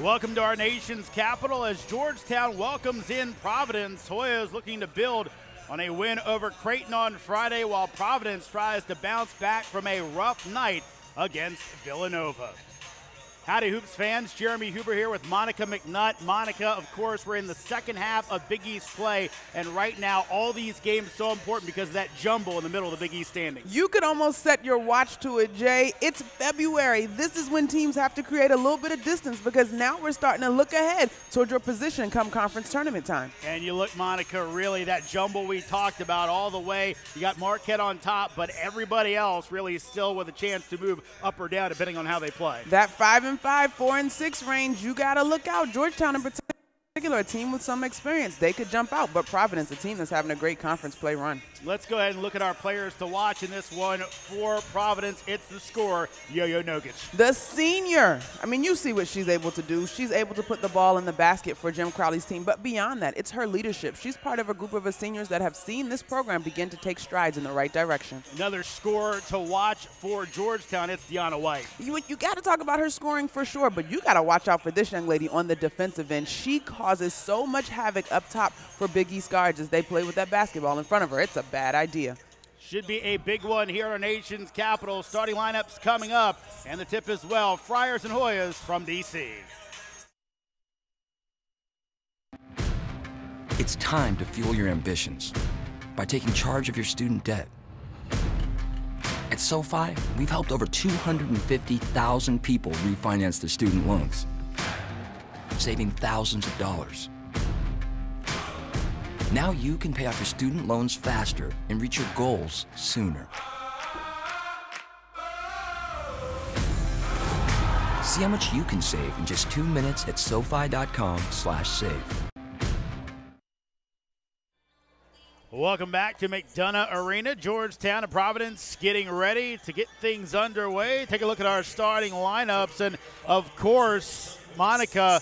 Welcome to our nation's capital as Georgetown welcomes in Providence. Hoyas looking to build on a win over Creighton on Friday, while Providence tries to bounce back from a rough night against Villanova. Howdy Hoops fans, Jeremy Huber here with Monica McNutt. Monica, of course, we're in the second half of Big East play, and right now all these games so important because of that jumble in the middle of the Big East standings. You could almost set your watch to it, Jay. It's February. This is when teams have to create a little bit of distance because now we're starting to look ahead toward your position come conference tournament time. And you look, Monica, really that jumble we talked about all the way. You got Marquette on top, but everybody else really still with a chance to move up or down depending on how they play. That 5-5, 4-6 range, you got to look out. Georgetown in particular, a team with some experience. They could jump out, but Providence, a team that's having a great conference play run. Let's go ahead and look at our players to watch in this one for Providence. It's the scorer, Yo-Yo Nogic. The senior. I mean, you see what she's able to do. She's able to put the ball in the basket for Jim Crowley's team, but beyond that, it's her leadership. She's part of a group of seniors that have seen this program begin to take strides in the right direction. Another scorer to watch for Georgetown, it's Deanna White. You got to talk about her scoring for sure, but you got to watch out for this young lady on the defensive end. She causes so much havoc up top for Big East guards as they play with that basketball in front of her. It's a bad idea. Should be a big one here in our nation's capital. Starting lineups coming up, and the tip as well. Friars and Hoyas from D.C. It's time to fuel your ambitions by taking charge of your student debt. At SoFi, we've helped over 250,000 people refinance their student loans, saving thousands of dollars. Now you can pay off your student loans faster and reach your goals sooner. See how much you can save in just 2 minutes at SoFi.com/save. Welcome back to McDonough Arena. Georgetown and Providence getting ready to get things underway. Take a look at our starting lineups. And, of course, Monica,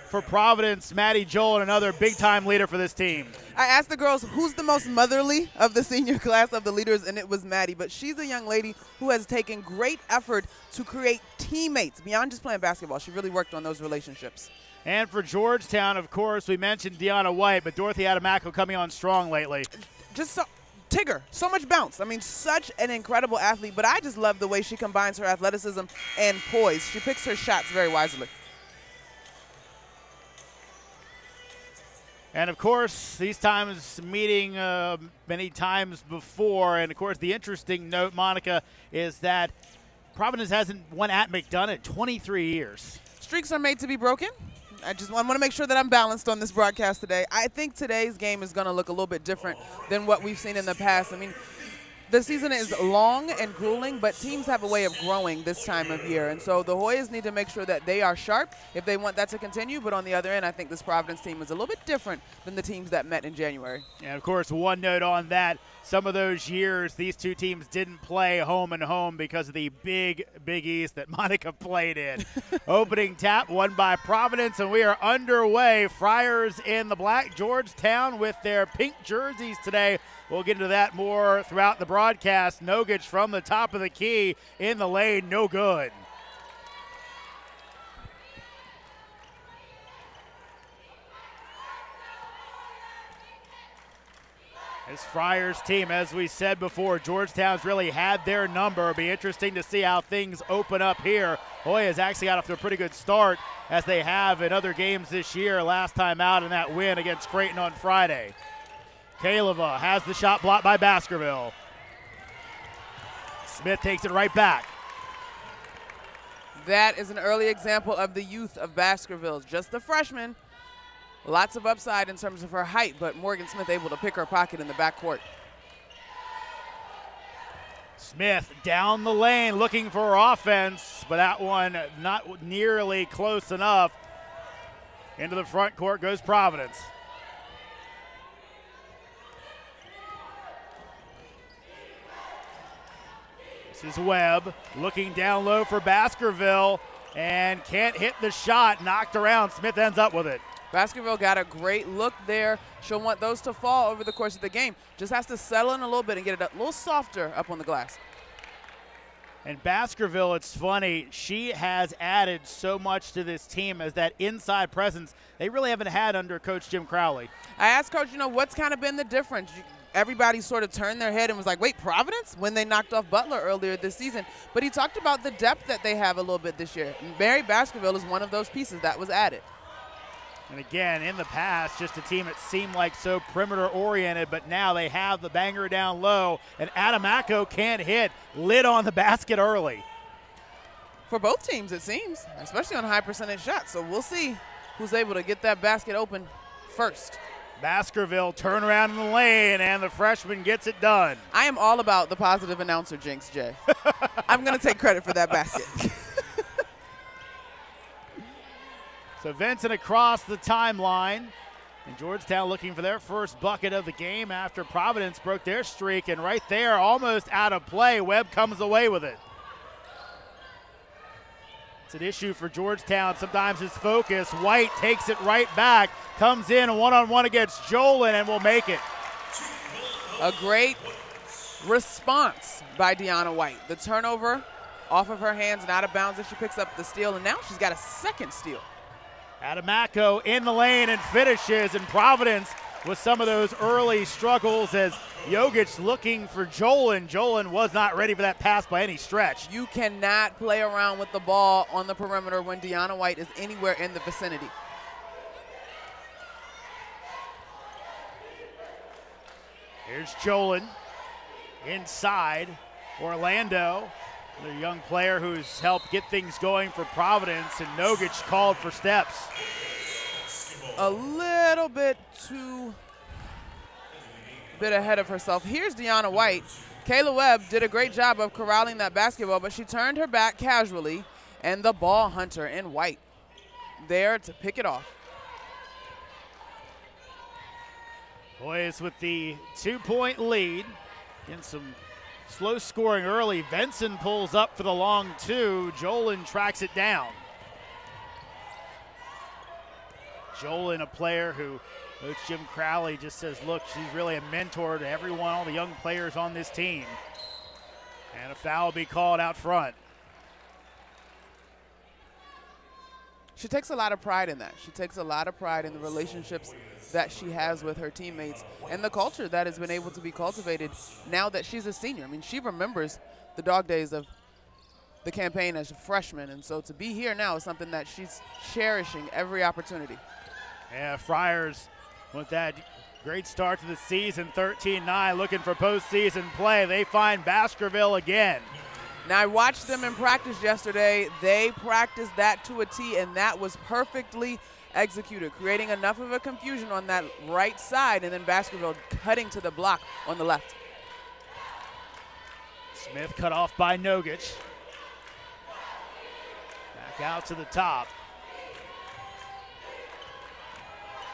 for Providence, Maddie Joel, another big-time leader for this team. I asked the girls who's the most motherly of the senior class of the leaders, and it was Maddie. But she's a young lady who has taken great effort to create teammates beyond just playing basketball. She really worked on those relationships. And for Georgetown, of course, we mentioned Deanna White, but Dorothy Adamako coming on strong lately. Just so Tigger, so much bounce. I mean, such an incredible athlete, but I just love the way she combines her athleticism and poise. She picks her shots very wisely. And, of course, these times meeting many times before. And, of course, the interesting note, Monica, is that Providence hasn't won at McDonough in 23 years. Streaks are made to be broken. I want to make sure that I'm balanced on this broadcast today. I think today's game is going to look a little bit different than what we've seen in the past. I mean, the season is long and grueling, but teams have a way of growing this time of year. And so the Hoyas need to make sure that they are sharp if they want that to continue. But on the other end, I think this Providence team is a little bit different than the teams that met in January. And, of course, one note on that. Some of those years, these two teams didn't play home and home because of the Big East that Monica played in. Opening tap won by Providence, and we are underway. Friars in the black, Georgetown with their pink jerseys today. We'll get into that more throughout the broadcast. Nogic from the top of the key in the lane, no good. This Friars team, as we said before, Georgetown's really had their number. It'll be interesting to see how things open up here. Hoyas actually got off to a pretty good start, as they have in other games this year, last time out in that win against Creighton on Friday. Kaleva has the shot blocked by Baskerville. Smith takes it right back. That is an early example of the youth of Baskerville. Just a freshman. Lots of upside in terms of her height, but Morgan Smith able to pick her pocket in the backcourt. Smith down the lane looking for offense, but that one not nearly close enough. Into the front court goes Providence. This is Webb looking down low for Baskerville and can't hit the shot. Knocked around. Smith ends up with it. Baskerville got a great look there. She'll want those to fall over the course of the game. Just has to settle in a little bit and get it a little softer up on the glass. And Baskerville, it's funny, she has added so much to this team as that inside presence they really haven't had under Coach Jim Crowley. I asked Coach, what's kind of been the difference? Everybody sort of turned their head and was like, wait, Providence? When they knocked off Butler earlier this season. But he talked about the depth that they have a little bit this year. Mary Baskerville is one of those pieces that was added. And again, in the past, just a team that seemed like so perimeter-oriented, but now they have the banger down low, and Adamako can't hit. Lit on the basket early. For both teams, it seems, especially on high percentage shots. So we'll see who's able to get that basket open first. Baskerville turn around in the lane, and the freshman gets it done. I am all about the positive announcer jinx, Jay. I'm going to take credit for that basket. So Vincent across the timeline, and Georgetown looking for their first bucket of the game after Providence broke their streak, and right there, almost out of play, Webb comes away with it. It's an issue for Georgetown, sometimes his focus. White takes it right back, comes in one-on-one against Jolin, and will make it. A great response by Deanna White. The turnover off of her hands and out of bounds as she picks up the steal, and now she's got a second steal. Adamako in the lane and finishes, and Providence with some of those early struggles as Jokic looking for Jolin. Jolin was not ready for that pass by any stretch. You cannot play around with the ball on the perimeter when Deanna White is anywhere in the vicinity. Here's Jolin inside. Orlando, the young player who's helped get things going for Providence, and Nogic called for steps. A little bit ahead of herself. Here's Deanna White. Kayla Webb did a great job of corralling that basketball, but she turned her back casually, and the ball hunter in White there to pick it off. Boys with the 2-point lead. Getting some slow scoring early. Benson pulls up for the long two. Jolin tracks it down. Jolin, a player who Coach Jim Crowley just says, look, she's really a mentor to everyone, all the young players on this team. And a foul will be called out front. She takes a lot of pride in that. She takes a lot of pride in the relationships that she has with her teammates and the culture that has been able to be cultivated now that she's a senior. I mean, she remembers the dog days of the campaign as a freshman, and so to be here now is something that she's cherishing every opportunity. Yeah, Friars with that great start to the season, 13-9, looking for postseason play. They find Baskerville again. Now, I watched them in practice yesterday. They practiced that to a T, and that was perfectly executed, creating enough of a confusion on that right side, and then Baskerville cutting to the block on the left. Smith cut off by Nogic. Back out to the top.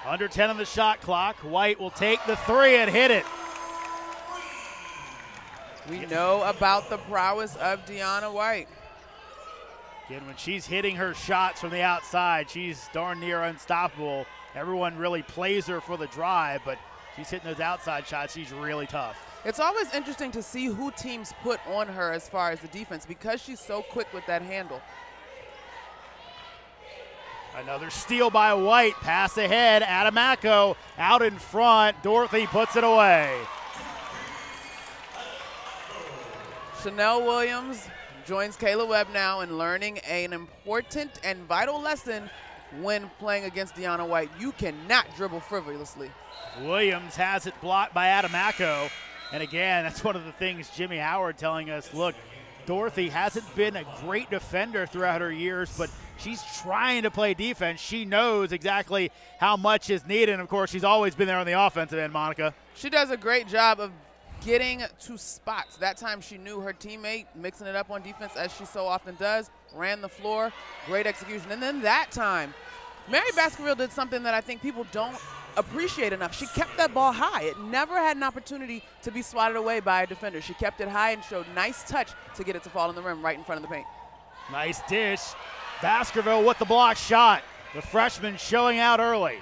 Under 10 on the shot clock. White will take the three and hit it. We know about the prowess of Deanna White. Again, when she's hitting her shots from the outside, she's darn near unstoppable. Everyone really plays her for the drive, but she's hitting those outside shots. She's really tough. It's always interesting to see who teams put on her as far as the defense because she's so quick with that handle. Another steal by White. Pass ahead. Adamako out in front. Dorothy puts it away. Chanel Williams joins Kayla Webb now in learning an important and vital lesson when playing against Deanna White. You cannot dribble frivolously. Williams has it blocked by Adamako. And again, that's one of the things Jimmy Howard telling us, look, Dorothy hasn't been a great defender throughout her years, but she's trying to play defense. She knows exactly how much is needed. And, of course, she's always been there on the offensive end, Monica. She does a great job of getting to spots. That time she knew her teammate, mixing it up on defense as she so often does, ran the floor, great execution. And then that time, Mary Baskerville did something that I think people don't appreciate enough. She kept that ball high. It never had an opportunity to be swatted away by a defender. She kept it high and showed nice touch to get it to fall in the rim right in front of the paint. Nice dish. Baskerville with the block shot. The freshman showing out early.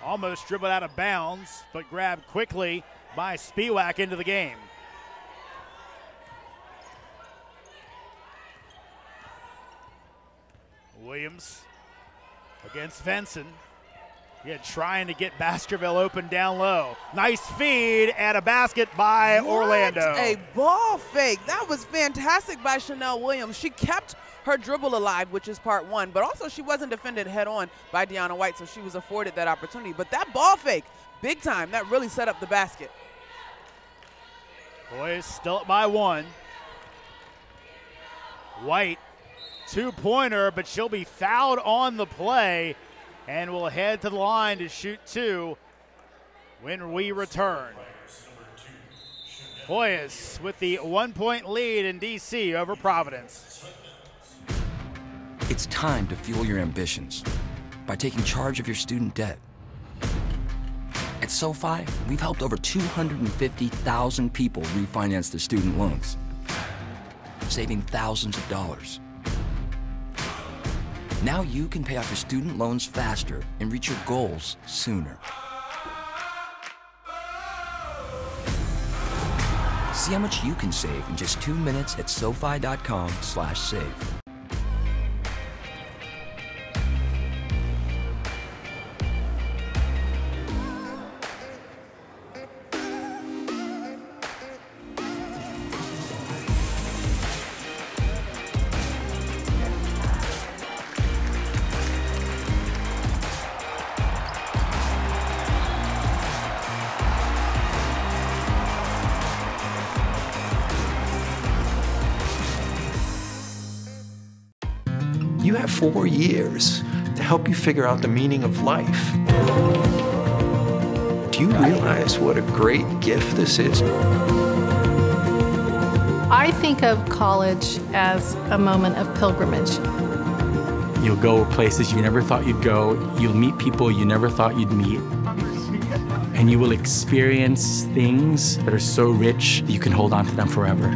Almost dribbled out of bounds, but grabbed quickly by Spiewak into the game. Williams against Venson. Again, trying to get Baskerville open down low. Nice feed and a basket by Orlando. A ball fake. That was fantastic by Chanel Williams. She kept her dribble alive, which is part one, but also she wasn't defended head on by Deanna White, so she was afforded that opportunity. But that ball fake, big time, that really set up the basket. Boys still up by one. White, two-pointer, but she'll be fouled on the play and will head to the line to shoot two when we return. Hoyas with the 1-point lead in DC over Providence. It's time to fuel your ambitions by taking charge of your student debt. At SoFi, we've helped over 250,000 people refinance their student loans, saving thousands of dollars. Now you can pay off your student loans faster and reach your goals sooner. See how much you can save in just 2 minutes at SoFi.com/save. You have 4 years to help you figure out the meaning of life. Do you realize what a great gift this is? I think of college as a moment of pilgrimage. You'll go places you never thought you'd go. You'll meet people you never thought you'd meet. And you will experience things that are so rich that you can hold on to them forever.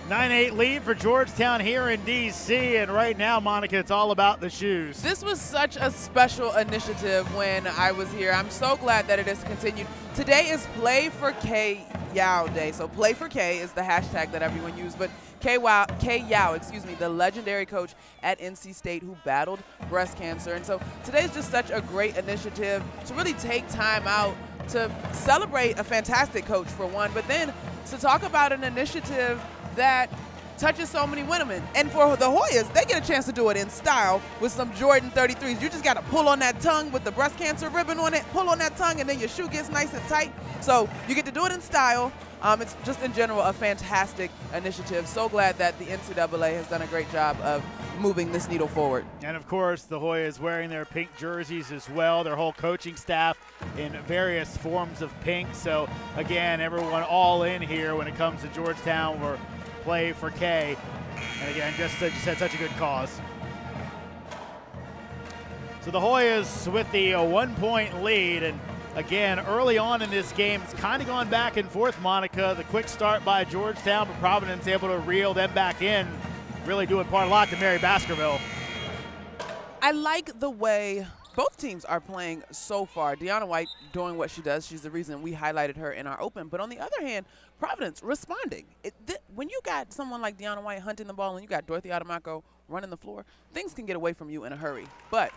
9-8 lead for Georgetown here in D.C. And right now, Monica, it's all about the shoes. This was such a special initiative when I was here. I'm so glad that it has continued. Today is Play for K Yao Day. So Play for K is the hashtag that everyone used. But K Yao, the legendary coach at NC State who battled breast cancer. And so today is just such a great initiative to really take time out to celebrate a fantastic coach for one, but then to talk about an initiative that touches so many women. And for the Hoyas, they get a chance to do it in style with some Jordan 33s. You just got to pull on that tongue with the breast cancer ribbon on it, pull on that tongue, and then your shoe gets nice and tight. So you get to do it in style. It's just in general a fantastic initiative. So glad that the NCAA has done a great job of moving this needle forward. And of course, the Hoyas wearing their pink jerseys as well. Their whole coaching staff in various forms of pink. So again, everyone all in here when it comes to Georgetown. We're Play for K. And again, just had such a good cause. So the Hoyas with the 1-point lead. And again, early on in this game, it's kind of gone back and forth, Monica. The quick start by Georgetown, but Providence able to reel them back in. Really doing a lot to Mary Baskerville. I like the way both teams are playing so far. Deanna White doing what she does. She's the reason we highlighted her in our open. But on the other hand, Providence responding. When you got someone like Deanna White hunting the ball and you got Dorothy Adamako running the floor, things can get away from you in a hurry. But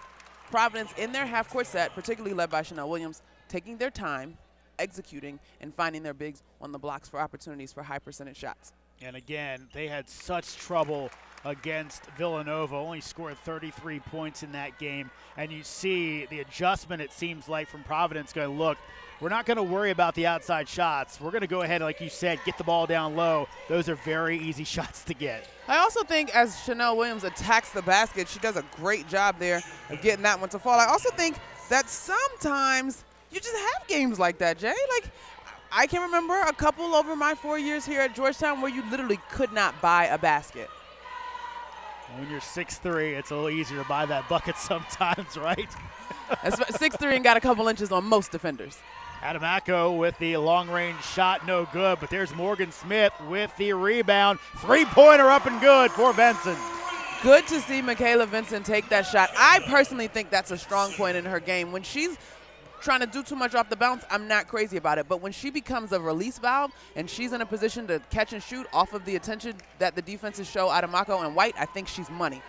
Providence in their half-court set, particularly led by Chanel Williams, taking their time, executing, and finding their bigs on the blocks for opportunities for high-percentage shots. And again, they had such trouble against Villanova, only scored 33 points in that game. And you see the adjustment, it seems like, from Providence going, look, we're not going to worry about the outside shots. We're going to go ahead, like you said, get the ball down low. Those are very easy shots to get. I also think as Chanel Williams attacks the basket, she does a great job there of getting that one to fall. I also think that sometimes you just have games like that, Jay. Like, I can remember a couple over my 4 years here at Georgetown where you literally could not buy a basket. When you're 6'3", it's a little easier to buy that bucket sometimes, right? That's 6'3" and got a couple inches on most defenders. Adamako with the long-range shot, no good, but there's Morgan Smith with the rebound. Three-pointer up and good for Benson. good to see Michaela Vincent take that shot. I personally think that's a strong point in her game. When she's trying to do too much off the bounce, I'm not crazy about it. But when she becomes a release valve and she's in a position to catch and shoot off of the attention that the defenses show Adamako and White, I think she's money.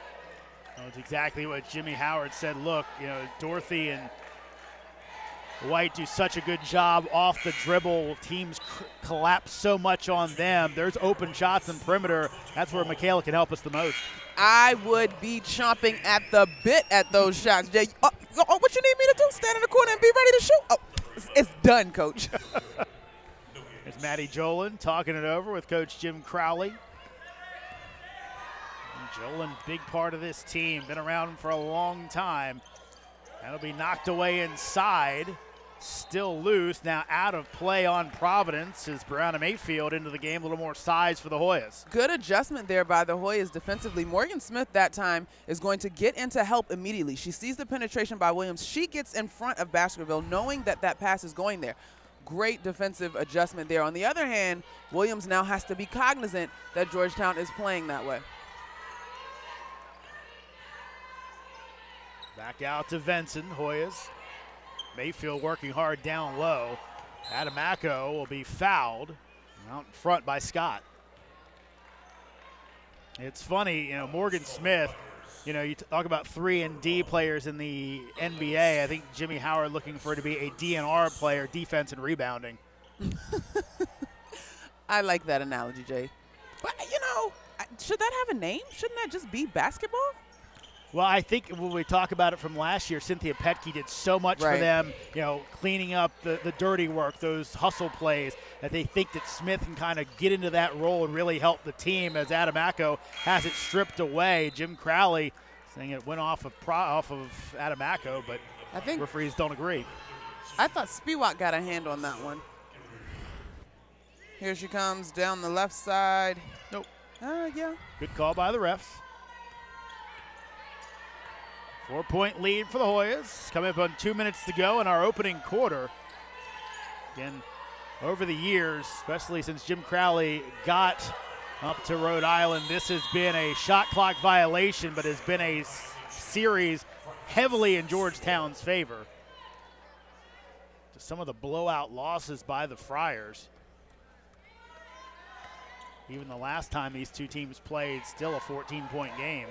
That's exactly what Jimmy Howard said. Look, you know, Dorothy and White do such a good job off the dribble. Teams collapse so much on them. There's open shots in perimeter. That's where Michaela can help us the most. I would be chomping at the bit at those shots, Jay. Oh, what you need me to do? Stand in the corner and be ready to shoot? Oh, it's done, Coach. There's Maddie Jolin talking it over with Coach Jim Crowley. Jolin, big part of this team, been around for a long time. That'll be knocked away inside. Still loose, now out of play on Providence is Brianna Mayfield into the game. A little more size for the Hoyas. Good adjustment there by the Hoyas defensively. Morgan Smith that time is going to get into help immediately. She sees the penetration by Williams. She gets in front of Baskerville knowing that that pass is going there. Great defensive adjustment there. On the other hand, Williams now has to be cognizant that Georgetown is playing that way. Back out to Venson, Hoyas. Mayfield working hard down low. Adamako will be fouled out in front by Scott. It's funny, you know, Morgan Smith, you know, you talk about 3 and D players in the NBA. I think Jimmy Howard looking for her to be a DNR player, defense and rebounding. I like that analogy, Jay. But, you know, should that have a name? Shouldn't that just be basketball? Well, I think when we talk about it from last year, Cynthia Petke did so much for them, you know, cleaning up the dirty work, those hustle plays, that they think that Smith can kind of get into that role and really help the team as Adamako has it stripped away. Jim Crowley saying it went off of Adamako, but I think referees don't agree. I thought Spiewak got a hand on that one. Here she comes down the left side. Nope. Yeah. Good call by the refs. 4-point lead for the Hoyas. Coming up on 2 minutes to go in our opening quarter. Again, over the years, especially since Jim Crowley got up to Rhode Island, this has been a shot clock violation, but has been a series heavily in Georgetown's favor. To some of the blowout losses by the Friars. Even the last time these two teams played, still a 14-point game.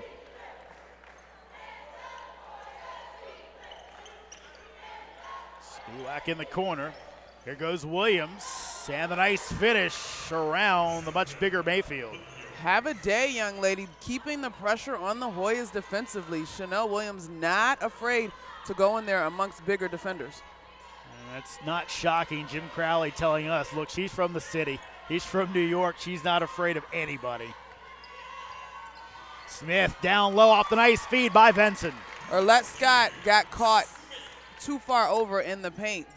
Spiewak in the corner. Here goes Williams, and the nice finish around the much bigger Mayfield. Have a day, young lady, keeping the pressure on the Hoyas defensively. Chanel Williams not afraid to go in there amongst bigger defenders. And that's not shocking. Jim Crowley telling us, look, she's from the city. He's from New York. She's not afraid of anybody. Smith down low off the nice feed by Venson. Orlette Scott got caught too far over in the paint.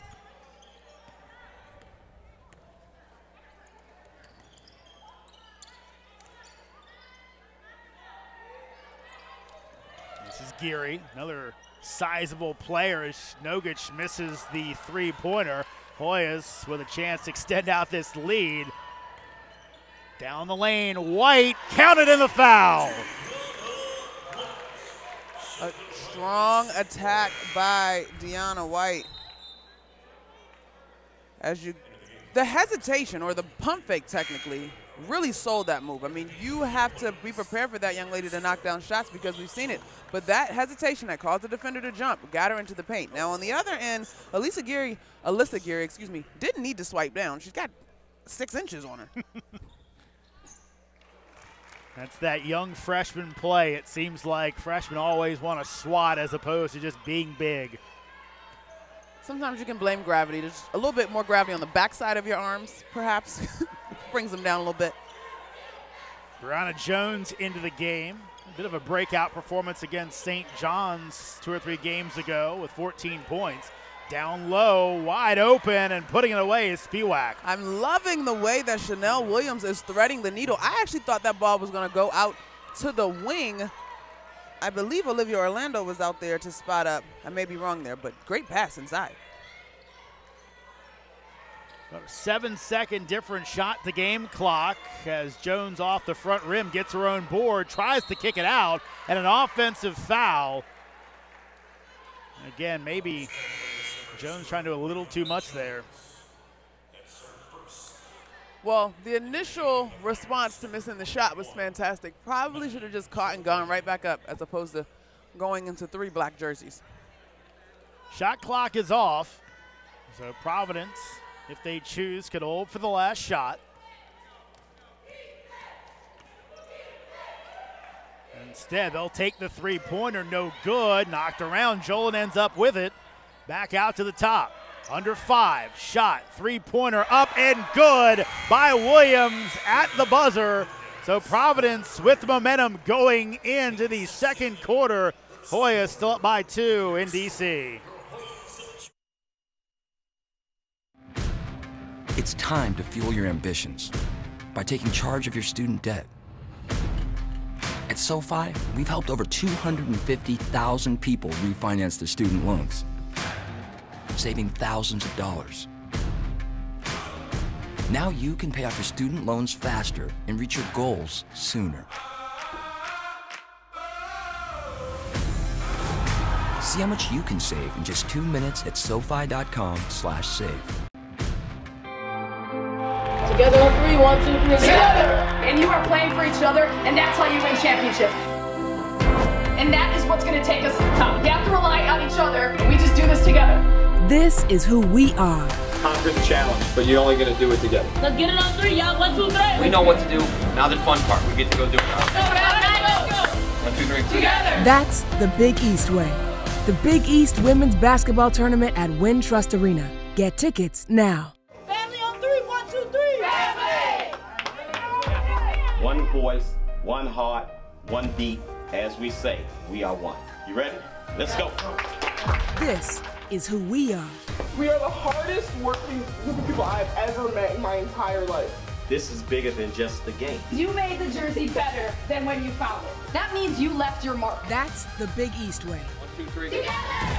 This is Geary, another sizable player as Nogic misses the three-pointer. Hoyas with a chance to extend out this lead. Down the lane, White counted in the foul. A strong attack by Deanna White. The hesitation, or the pump fake technically, really sold that move. I mean, you have to be prepared for that young lady to knock down shots because we've seen it. But that hesitation that caused the defender to jump got her into the paint. Now, on the other end, Alyssa Geary, didn't need to swipe down. She's got 6 inches on her. That's that young freshman play. It seems like freshmen always want to swat as opposed to just being big. Sometimes you can blame gravity. There's a little bit more gravity on the backside of your arms, perhaps. Brings them down a little bit. Brianna Jones into the game. A bit of a breakout performance against St. John's 2 or 3 games ago with 14 points. Down low, wide open, and putting it away is Spiewak. I'm loving the way that Chanel Williams is threading the needle. I actually thought that ball was going to go out to the wing. I believe Olivia Orlando was out there to spot up. I may be wrong there, but great pass inside. About a 7-second difference shot the game clock as Jones off the front rim gets her own board, tries to kick it out, and an offensive foul. Again, maybe Jones trying to do a little too much there. Well, the initial response to missing the shot was fantastic. Probably should have just caught and gone right back up as opposed to going into 3 black jerseys. Shot clock is off, so Providence, if they choose, could hold for the last shot. Instead, they'll take the three-pointer, no good. Knocked around, Jolin ends up with it. Back out to the top. Under 5, shot, three-pointer up and good by Williams at the buzzer. So Providence with momentum going into the second quarter. Hoya still up by 2 in DC. It's time to fuel your ambitions by taking charge of your student debt. At SoFi, we've helped over 250,000 people refinance their student loans, saving thousands of dollars. Now you can pay off your student loans faster and reach your goals sooner. See how much you can save in just 2 minutes at SoFi.com/save. Together on 3, 1, 2, 3. Together! And you are playing for each other, and that's how you win championships. And that is what's going to take us to the top. We have to rely on each other, and we just do this together. This is who we are. Conquer the challenge, but you're only going to do it together. Let's get it on 3, y'all. 1, 2, 3. We know what to do. Now the fun part. We get to go do it. Let's go. 1, 2, 3. Together. That's the Big East way. The Big East Women's Basketball Tournament at Wintrust Arena. Get tickets now. Family on 3, 1, 2, 3. Family! One voice, one heart, one beat. As we say, we are one. You ready? Let's go. This is who we are. We are the hardest working group of people I've ever met in my entire life. This is bigger than just the game. You made the jersey better than when you found it. That means you left your mark. That's the Big East way. 1, 2, 3. Together!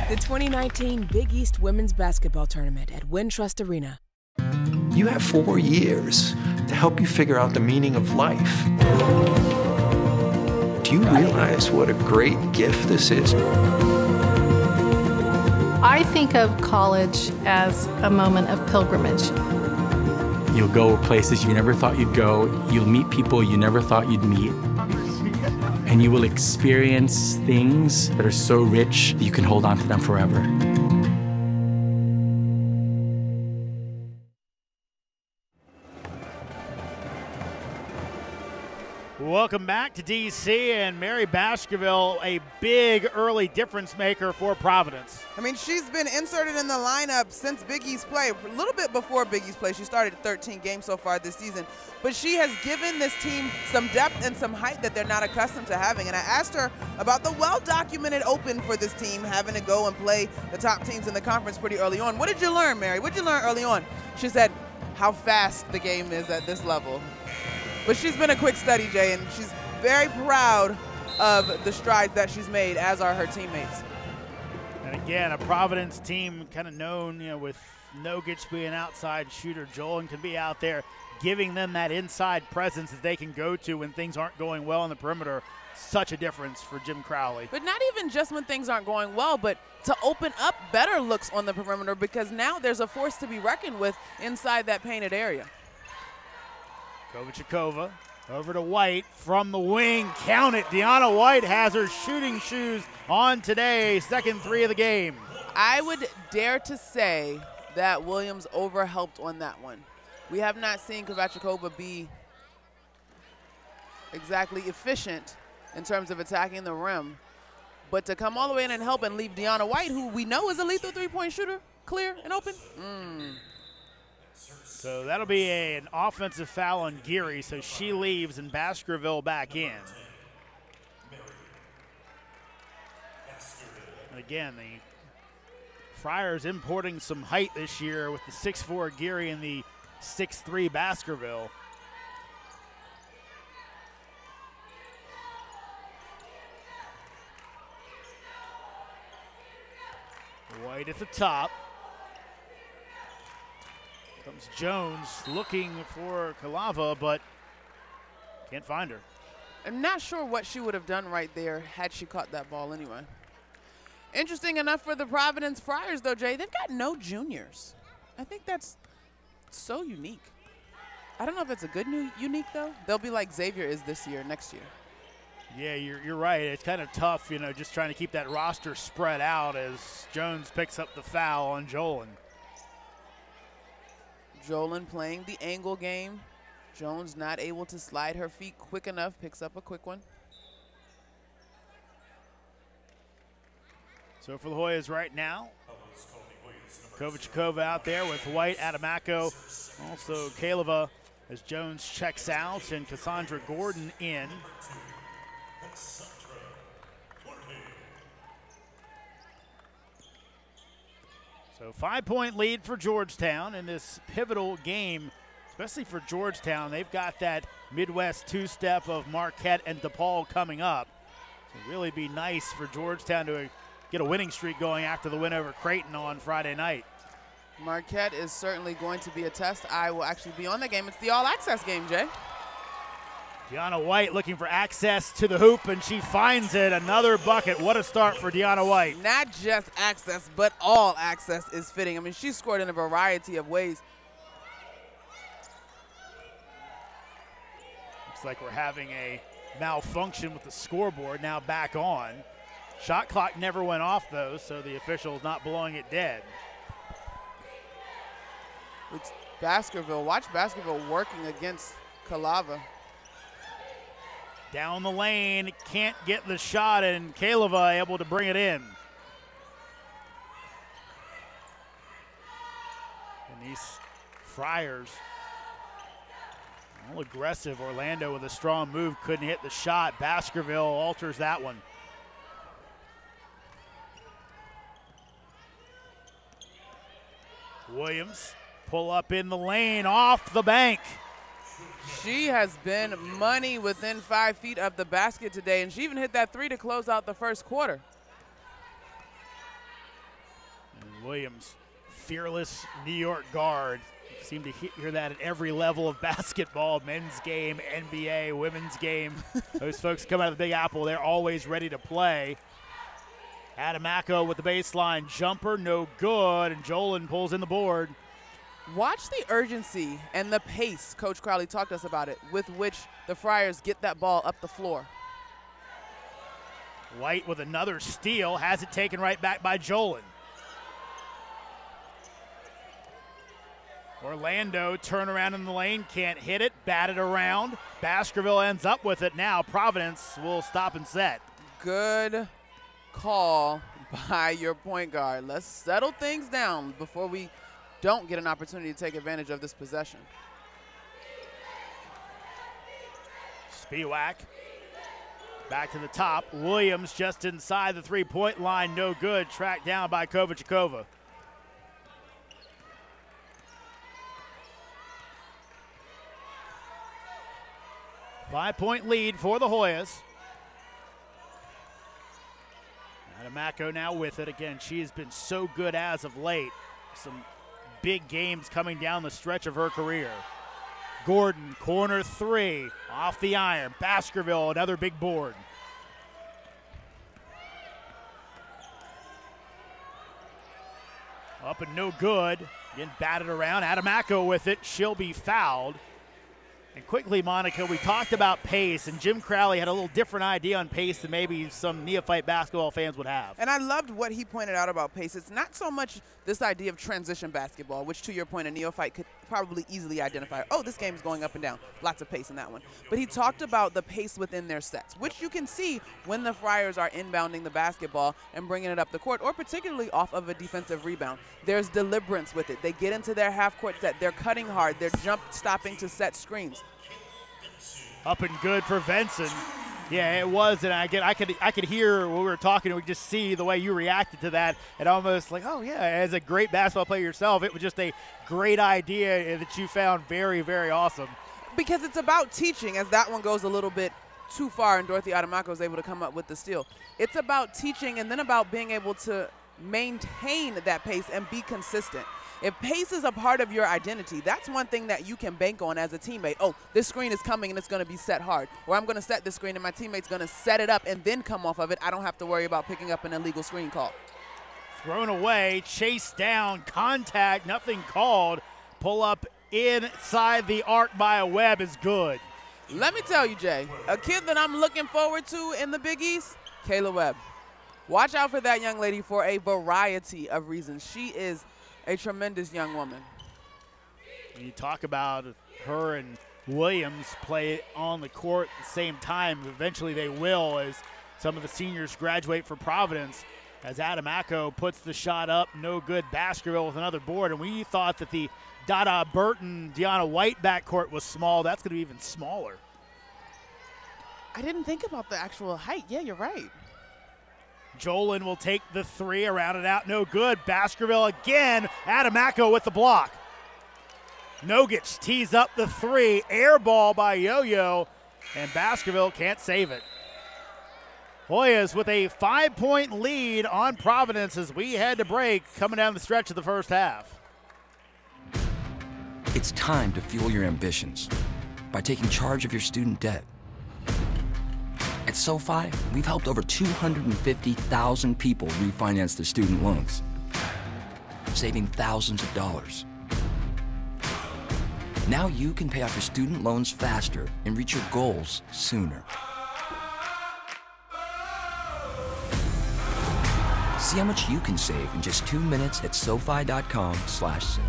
The 2019 Big East Women's Basketball Tournament at Wintrust Arena. You have 4 years to help you figure out the meaning of life. Do you realize what a great gift this is? I think of college as a moment of pilgrimage. You'll go places you never thought you'd go. You'll meet people you never thought you'd meet. And you will experience things that are so rich that you can hold on to them forever. Welcome back to DC, and Mary Baskerville, a big early difference maker for Providence. I mean, she's been inserted in the lineup since Big East play, a little bit before Big East play. She started 13 games so far this season, but she has given this team some depth and some height that they're not accustomed to having. And I asked her about the well-documented open for this team, having to go and play the top teams in the conference pretty early on. What did you learn, Mary? What did you learn early on? She said how fast the game is at this level. But she's been a quick study, Jay, and she's very proud of the strides that she's made, as are her teammates. And again, a Providence team kind of known, with Nogic being outside shooter. Jolin can be out there, giving them that inside presence that they can go to when things aren't going well on the perimeter. Such a difference for Jim Crowley. But not even just when things aren't going well, but to open up better looks on the perimeter, because now there's a force to be reckoned with inside that painted area. Kovačíková over to White from the wing. Count it. Deanna White has her shooting shoes on today. Second 3 of the game. I would dare to say that Williams overhelped on that one. We have not seen Kovačíková be exactly efficient in terms of attacking the rim. But to come all the way in and help and leave Deanna White, who we know is a lethal three-point shooter, clear and open. So that'll be an offensive foul on Geary, so she leaves and Baskerville back in. And again, the Friars importing some height this year with the 6'4" Geary and the 6'3" Baskerville. White at the top. Comes Jones looking for Kalava, but can't find her. I'm not sure what she would have done right there had she caught that ball anyway. Interesting enough for the Providence Friars, though, Jay, they've got no juniors. I think that's so unique. I don't know if it's a good unique, though. They'll be like Xavier is this year, next year. Yeah, you're right. It's kind of tough, just trying to keep that roster spread out as Jones picks up the foul on Jolin. Jolin playing the angle game. Jones not able to slide her feet quick enough, picks up a quick one. So for the Hoyas right now, Kovačikova out there with White, Adamako, also Kalava as Jones checks out and Cassandra Gordon in. So 5-point lead for Georgetown in this pivotal game, especially for Georgetown. They've got that Midwest two-step of Marquette and DePaul coming up. So really be nice for Georgetown to get a winning streak going after the win over Creighton on Friday night. Marquette is certainly going to be a test. I will actually be on the game. It's the all-access game, Jay. Deanna White looking for access to the hoop, and she finds it. Another bucket. What a start for Deanna White. Not just access, but all access is fitting. I mean, she scored in a variety of ways. Looks like we're having a malfunction with the scoreboard, now back on. Shot clock never went off, though, so the official's not blowing it dead. It's Baskerville. Watch Baskerville working against Kalava. Down the lane, can't get the shot, and Kalava able to bring it in. And these Friars, all aggressive. Orlando with a strong move, couldn't hit the shot. Baskerville alters that one. Williams, pull up in the lane, off the bank. She has been money within 5 feet of the basket today, and she even hit that three to close out the first quarter. And Williams, fearless New York guard. You seem to hear that at every level of basketball, men's game, NBA, women's game. Those folks come out of the Big Apple, they're always ready to play. Adamako with the baseline jumper, no good, and Jolin pulls in the board. Watch the urgency and the pace, Coach Crowley talked to us about it, with which the Friars get that ball up the floor. White with another steal, has it taken right back by Jolin. Orlando turnaround in the lane, can't hit it, batted around. Baskerville ends up with it now. Providence will stop and set. Good call by your point guard. Let's settle things down before we don't get an opportunity to take advantage of this possession. Spiewak back to the top. Williams just inside the three-point line, no good. Tracked down by Kovačikova. Five-point lead for the Hoyas. Adamako now with it. Again, she has been so good as of late. Some big games coming down the stretch of her career. Gordon, corner three, off the iron. Baskerville, another big board. Up and no good. Again, batted around. Adamako with it. She'll be fouled. And quickly, Monica, we talked about pace, and Jim Crowley had a little different idea on pace than maybe some neophyte basketball fans would have. And I loved what he pointed out about pace. It's not so much this idea of transition basketball, which to your point, a neophyte could probably easily identify, oh, this game's going up and down. Lots of pace in that one. But he talked about the pace within their sets, which you can see when the Friars are inbounding the basketball and bringing it up the court, or particularly off of a defensive rebound. There's deliberance with it. They get into their half-court set. They're cutting hard. They're jump stopping to set screens. Up and good for Venson. Yeah, it was, and I could hear when we were talking, and we could just see the way you reacted to that, and almost like, oh yeah, as a great basketball player yourself, it was just a great idea that you found very, very awesome. Because it's about teaching, as that one goes a little bit too far, and Dorothy Adamako is able to come up with the steal. It's about teaching, and then about being able to maintain that pace and be consistent. If pace is a part of your identity, that's one thing that you can bank on as a teammate. Oh, this screen is coming and it's going to be set hard. Or I'm going to set this screen and my teammate's going to set it up and then come off of it. I don't have to worry about picking up an illegal screen call. Thrown away, chased down, contact, nothing called. Pull up inside the arc by a Webb is good. Let me tell you, Jay, a kid that I'm looking forward to in the Big East, Kayla Webb. Watch out for that young lady for a variety of reasons. She is a tremendous young woman. You talk about her and Williams play on the court at the same time. Eventually they will as some of the seniors graduate for Providence. As Adam Acko puts the shot up, no good. Baskerville with another board. And we thought that the Dada Burton, Deanna White backcourt was small. That's going to be even smaller. I didn't think about the actual height. Yeah, you're right. Jolin will take the three, around it out, no good. Baskerville again, Adamako with the block. Nogic tees up the three, air ball by Yo-Yo, and Baskerville can't save it. Hoyas with a 5-point lead on Providence as we head to break, coming down the stretch of the first half. It's time to fuel your ambitions by taking charge of your student debt. At SoFi, we've helped over 250,000 people refinance their student loans, saving thousands of dollars. Now you can pay off your student loans faster and reach your goals sooner. See how much you can save in just 2 minutes at SoFi.com/save.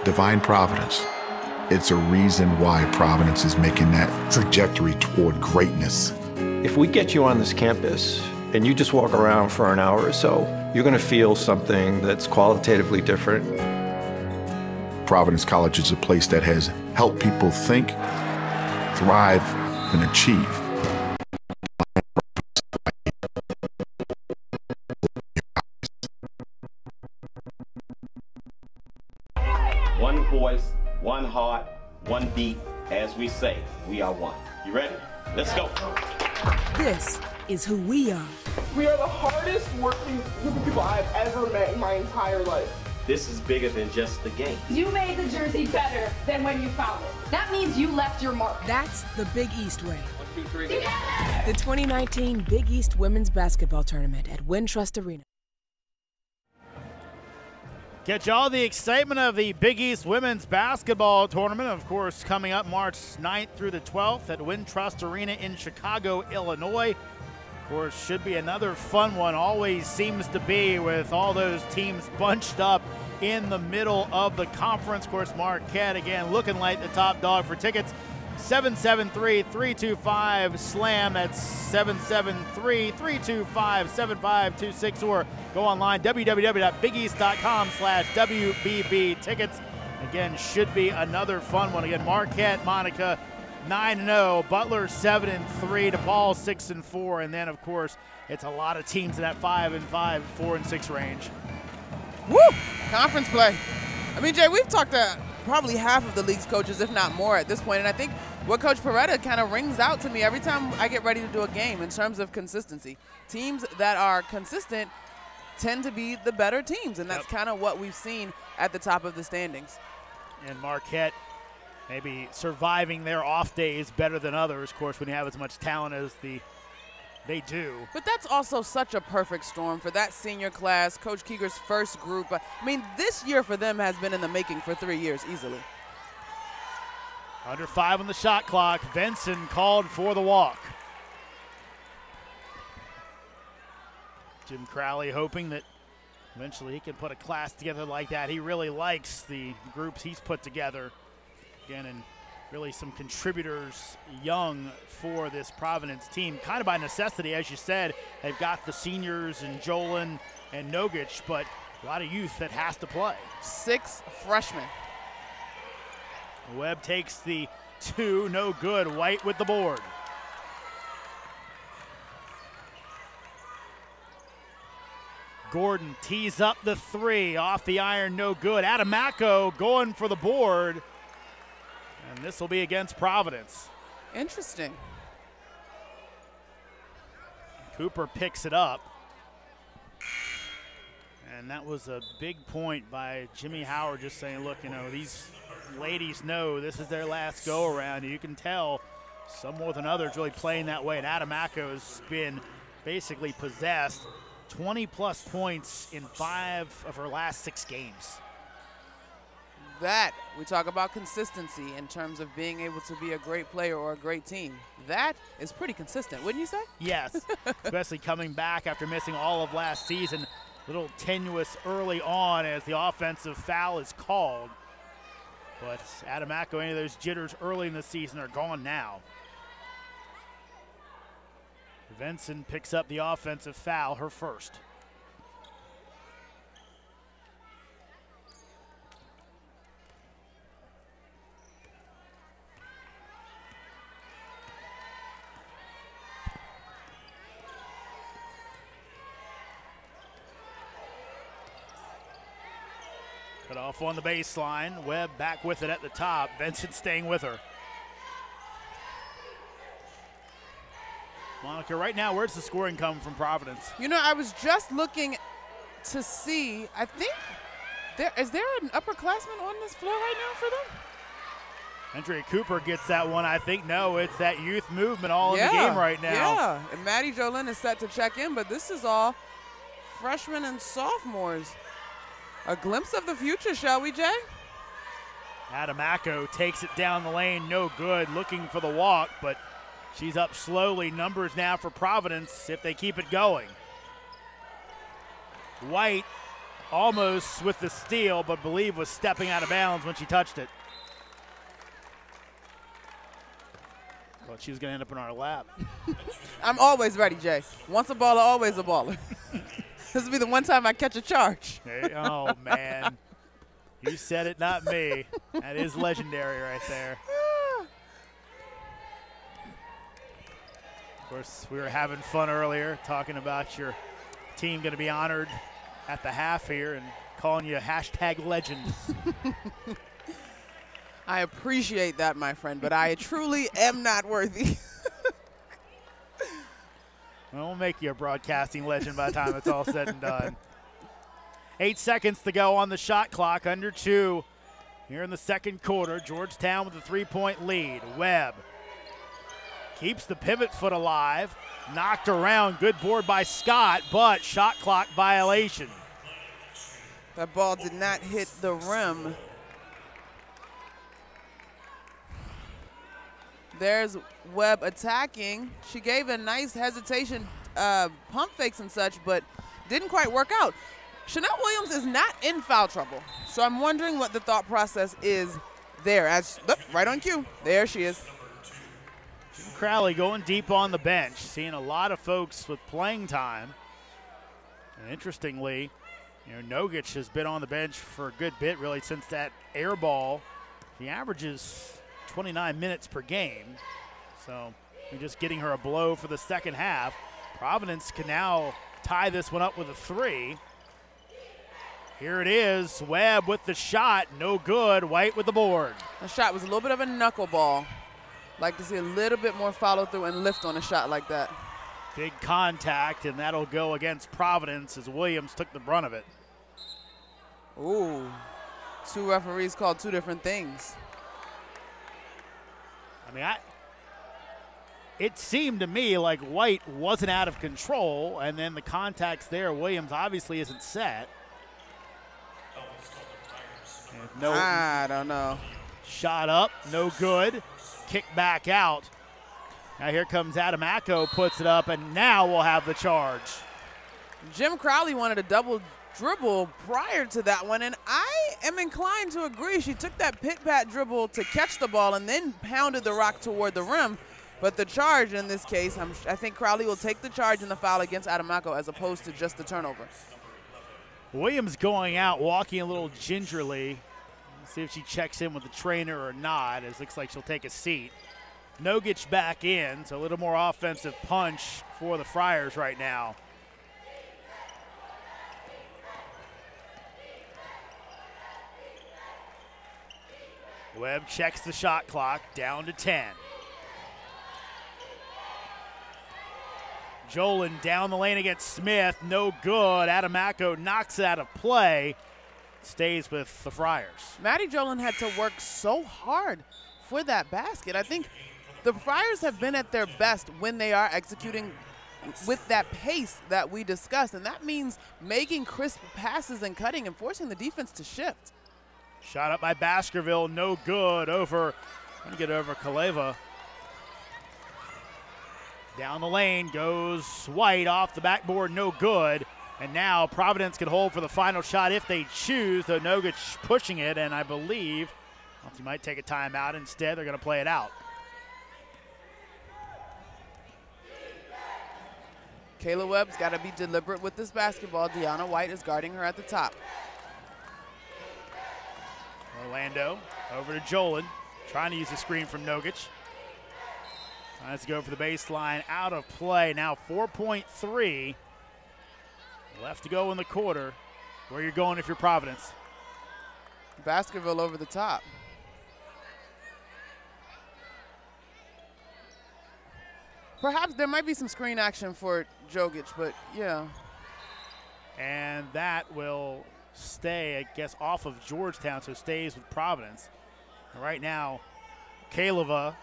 Divine Providence. It's a reason why Providence is making that trajectory toward greatness. If we get you on this campus and you just walk around for an hour or so, you're going to feel something that's qualitatively different. Providence College is a place that has helped people think, thrive, and achieve. One voice, one heart, one beat. As we say, we are one. You ready? Let's go. This is who we are. We are the hardest working group of people I've ever met in my entire life. This is bigger than just the game. You made the jersey better than when you found it. That means you left your mark. That's the Big East way. 1, 2, 3. Together! The 2019 Big East Women's Basketball Tournament at Wintrust Arena. Catch all the excitement of the Big East Women's Basketball Tournament, of course, coming up March 9th through the 12th at Wintrust Arena in Chicago, Illinois. Of course, should be another fun one. Always seems to be with all those teams bunched up in the middle of the conference. Of course, Marquette, again, looking like the top dog for tickets. 773-325-SLAM. That's 773-325-7526, or go online, www.bigeast.com/WBB tickets. Again, should be another fun one. Again, Marquette, Monica, 9-0, Butler 7-3, DePaul 6-4, and then of course it's a lot of teams in that 5-5, 4-6 range. Woo! Conference play. I mean, Jay, we've talked to probably half of the league's coaches, if not more, at this point, and I think what Coach Peretta kind of rings out to me every time I get ready to do a game in terms of consistency. Teams that are consistent tend to be the better teams, and that's kind of what we've seen at the top of the standings. And Marquette maybe surviving their off days better than others, of course, when you have as much talent as they do. But that's also such a perfect storm for that senior class, Coach Keeger's first group. I mean, this year for them has been in the making for 3 years easily. Under 5 on the shot clock. Benson called for the walk. Jim Crowley hoping that eventually he can put a class together like that. He really likes the groups he's put together. Again, and really some contributors young for this Providence team, kind of by necessity, as you said. They've got the seniors and Jolin and Nogic, but A lot of youth that has to play. 6 freshmen. Webb takes the 2, no good. White with the board. Gordon tees up the 3, off the iron, no good. Adamako going for the board, and this will be against Providence. Interesting. Cooper picks it up. And that was a big point by Jimmy Howard, just saying, look, you know, these ladies know this is their last go-around. You can tell some more than others really playing that way, and Adamako has been basically possessed. 20-plus points in 5 of her last 6 games. That, we talk about consistency in terms of being able to be a great player or a great team. That is pretty consistent, wouldn't you say? Yes, especially coming back after missing all of last season. A little tenuous early on as the offensive foul is called. But Adamako, any of those jitters early in the season are gone now. Venson picks up the offensive foul, her first. Cut off on the baseline. Webb back with it at the top. Venson staying with her. Monica, right now, where's the scoring come from Providence? You know, I was just looking to see, I think, is there an upperclassman on this floor right now for them? Andrea Cooper gets that one, I think. No, it's that youth movement all in the game right now. Yeah, and Maddie Jolin is set to check in, but this is all freshmen and sophomores. A glimpse of the future, shall we, Jay? Adamako takes it down the lane, no good, looking for the walk, but she's up slowly. Numbers now for Providence if they keep it going. White almost with the steal, but believe was stepping out of bounds when she touched it. Well, she was going to end up in our lap. I'm always ready, Jay. Once a baller, always a baller. This will be the one time I catch a charge. Hey, oh, man. You said it, not me. That is legendary right there. Of course, we were having fun earlier talking about your team going to be honored at the half here and calling you a hashtag legend. I appreciate that, my friend, but I truly am not worthy. We'll make you a broadcasting legend by the time it's all said and done. 8 seconds to go on the shot clock, under 2 here in the second quarter. Georgetown with a 3-point lead. Webb keeps the pivot foot alive. Knocked around, good board by Scott, but shot clock violation. That ball did not hit the rim. There's Webb attacking. She gave a nice hesitation, pump fakes and such, but didn't quite work out. Chanel Williams is not in foul trouble, so I'm wondering what the thought process is there. Right on cue. There she is. Crowley going deep on the bench, seeing a lot of folks with playing time. And interestingly, Nogic has been on the bench for a good bit, really, since that air ball. He averages 29 minutes per game. So we're just getting her a blow for the second half. Providence can now tie this one up with a 3. Here it is, Webb with the shot, no good. White with the board. The shot was a little bit of a knuckleball. Like to see a little bit more follow through and lift on a shot like that. Big contact, and that'll go against Providence as Williams took the brunt of it. Ooh, 2 referees called 2 different things. I mean, it seemed to me like White wasn't out of control, and then the contact's there. Williams obviously isn't set. No, I don't know. Shot up, no good. Kick back out. Now here comes Adamako, puts it up, and now we'll have the charge. Jim Crowley wanted a double dribble prior to that one, and I am inclined to agree. She took that pit-pat dribble to catch the ball and then pounded the rock toward the rim. But the charge in this case, I think Crowley will take the charge in the foul against Adamako as opposed to just the turnover. Williams going out, walking a little gingerly. See if she checks in with the trainer or not, as it looks like she'll take a seat. Nogic back in, so a little more offensive punch for the Friars right now. Webb checks the shot clock, down to 10. Jolin down the lane against Smith, no good. Adamako knocks it out of play, stays with the Friars. Maddie Jolin had to work so hard for that basket. I think the Friars have been at their best when they are executing with that pace that we discussed, and that means making crisp passes and cutting and forcing the defense to shift. Shot up by Baskerville, no good. Trying to get over Kaleva. Down the lane goes White off the backboard, no good. And now Providence can hold for the final shot if they choose, though Nogic pushing it, and I believe he might take a timeout. Instead, they're going to play it out. Kayla Webb's got to be deliberate with this basketball. Deanna White is guarding her at the top. Orlando over to Jolin, trying to use the screen from Nogic. Tries to go for the baseline, out of play. Now 4.3 left to go in the quarter. Where you're going if you're Providence? Baskerville over the top. Perhaps there might be some screen action for Jogic, but yeah. And that will stay, I guess, off of Georgetown, so stays with Providence. And right now, Kaleva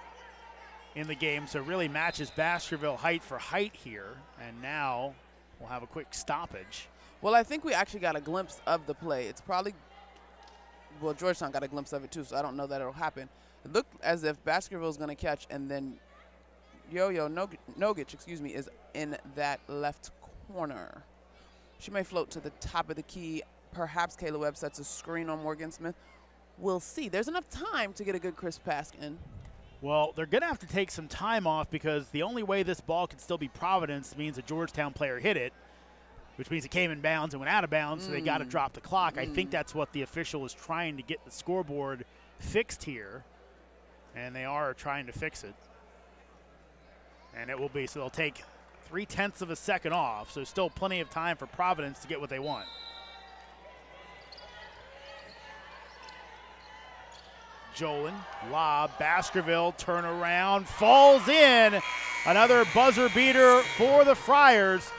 in the game, so really matches Baskerville height for height here. And now we'll have a quick stoppage. Well, I think we actually got a glimpse of the play. It's probably, well, Georgetown got a glimpse of it too, so I don't know that it'll happen. It looked as if Baskerville's going to catch, and then Nogic, is in that left corner. She may float to the top of the key. Perhaps Kayla Webb sets a screen on Morgan Smith. We'll see. There's enough time to get a good crisp pass in. Well, they're going to have to take some time off because the only way this ball can still be Providence means a Georgetown player hit it, which means it came in bounds and went out of bounds, so they got to drop the clock. I think that's what the official is trying to get the scoreboard fixed here, and they are trying to fix it. And it will be, so they'll take 0.3 of a second off, so still plenty of time for Providence to get what they want. Jolin, lob, Baskerville, turn around, falls in. Another buzzer beater for the Friars.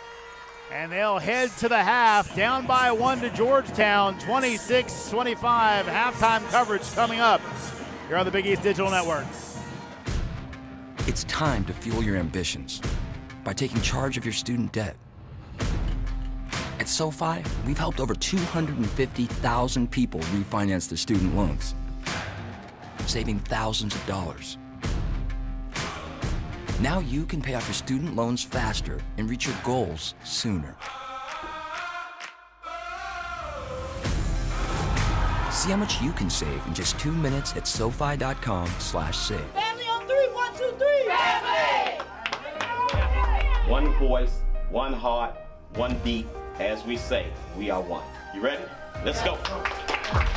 And they'll head to the half, down by 1 to Georgetown, 26-25. Halftime coverage coming up here on the Big East Digital Network. It's time to fuel your ambitions by taking charge of your student debt. At SoFi, we've helped over 250,000 people refinance their student loans, saving thousands of dollars. Now you can pay off your student loans faster and reach your goals sooner. See how much you can save in just 2 minutes at SoFi.com/save. Family on three, 1, 2, 3. Family! One voice, one heart, one beat. As we say, we are one. You ready? Let's go.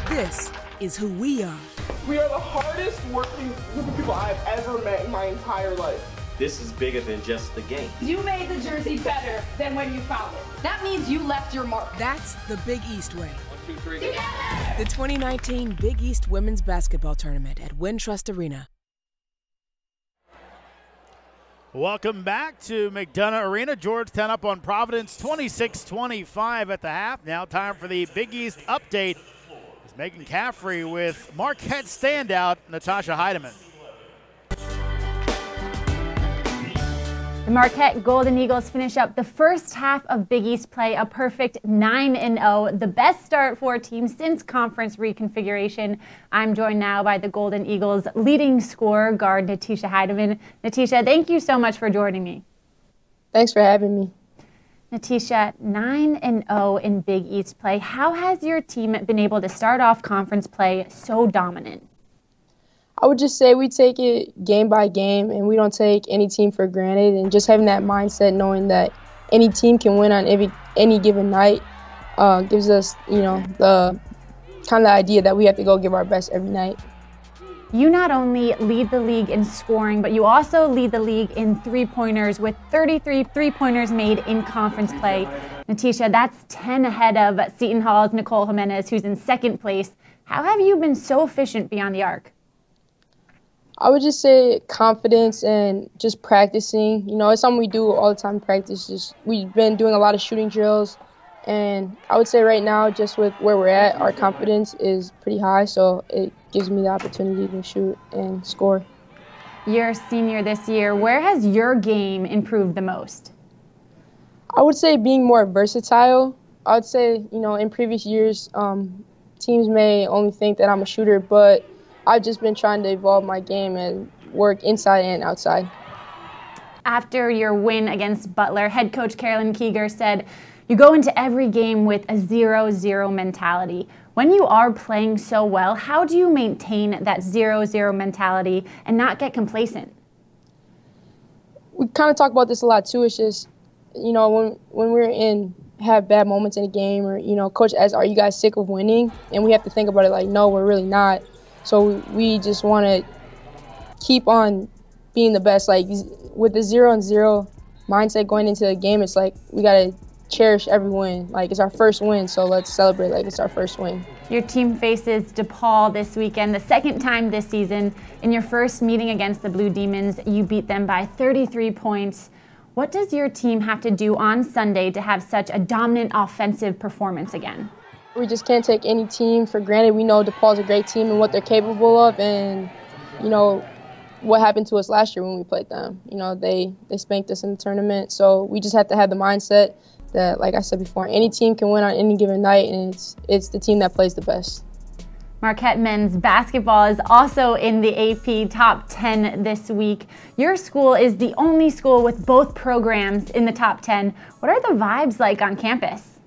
This is who we are. We are the hardest working group of people I've ever met in my entire life. This is bigger than just the game. You made the jersey better than when you found it. That means you left your mark. That's the Big East way. 1, 2, 3. Together! The 2019 Big East Women's Basketball Tournament at Wintrust Arena. Welcome back to McDonough Arena. Georgetown up on Providence, 26-25 at the half. Now time for the Big East update. It's Megan Caffrey with Marquette standout Natasha Heidemann. The Marquette Golden Eagles finish up the first half of Big East play, a perfect 9-0, the best start for a team since conference reconfiguration. I'm joined now by the Golden Eagles leading scorer, guard Natisha Heidemann. Natisha, thank you so much for joining me. Thanks for having me. Natisha, 9-0 in Big East play. How has your team been able to start off conference play so dominant? I would just say we take it game by game, and we don't take any team for granted. And just having that mindset, knowing that any team can win on any given night, gives us, the kind of idea that we have to go give our best every night. You not only lead the league in scoring, but you also lead the league in three-pointers with 33 three-pointers made in conference play. Natisha, that's 10 ahead of Seton Hall's Nicole Jimenez, who's in second place. How have you been so efficient beyond the arc? I would just say confidence and just practicing. It's something we do all the time, practice. We've been doing a lot of shooting drills. And I would say right now, just with where we're at, our confidence is pretty high, so it gives me the opportunity to shoot and score. You're a senior this year. Where has your game improved the most? I would say being more versatile. I would say, in previous years, teams may only think that I'm a shooter, but I've just been trying to evolve my game and work inside and outside. After your win against Butler, head coach Carolyn Keeger said, "You go into every game with a 0-0 mentality." When you are playing so well, how do you maintain that 0-0 mentality and not get complacent? We kind of talk about this a lot too. It's just, when we're have bad moments in a game, or, coach asks, "Are you guys sick of winning?" And we have to think about it like, no, we're really not. So we just want to keep on being the best. Like with the 0-0 mindset going into the game, it's like we got to cherish every win. Like it's our first win, so let's celebrate like it's our first win. Your team faces DePaul this weekend, the second time this season. In your first meeting against the Blue Demons, you beat them by 33 points. What does your team have to do on Sunday to have such a dominant offensive performance again? We just can't take any team for granted. We know DePaul's a great team and what they're capable of, and what happened to us last year when we played them. They spanked us in the tournament, so we just have to have the mindset that, like I said before, any team can win on any given night, and it's the team that plays the best. Marquette men's basketball is also in the AP top 10 this week. Your school is the only school with both programs in the top 10. What are the vibes like on campus?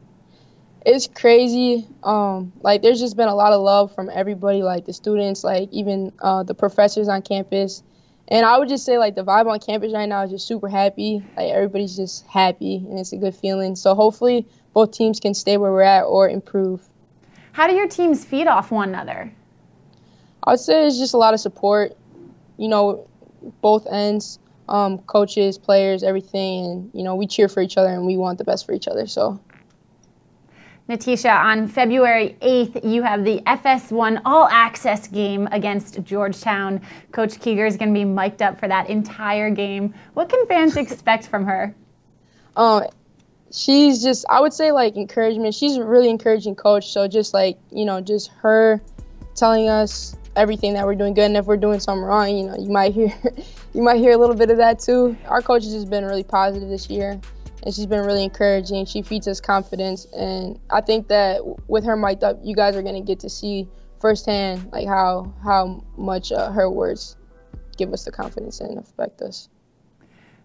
It's crazy. There's just been a lot of love from everybody, like the students, like even the professors on campus. And I would just say, the vibe on campus right now is just super happy. Everybody's just happy, and it's a good feeling. So hopefully both teams can stay where we're at or improve. How do your teams feed off one another? I would say it's just a lot of support, both ends, coaches, players, everything. And, we cheer for each other, and we want the best for each other. So. Natisha, on February 8th, you have the FS1 All-Access game against Georgetown. Coach Keeger is going to be mic'd up for that entire game. What can fans expect from her? She's just, I would say, encouragement. She's a really encouraging coach. So just, just her telling us everything that we're doing good. And if we're doing something wrong, you might hear a little bit of that too. Our coach has just been really positive this year. And she's been really encouraging. She feeds us confidence. And I think that with her mic'd up, you guys are going to get to see firsthand how much her words give us the confidence and affect us.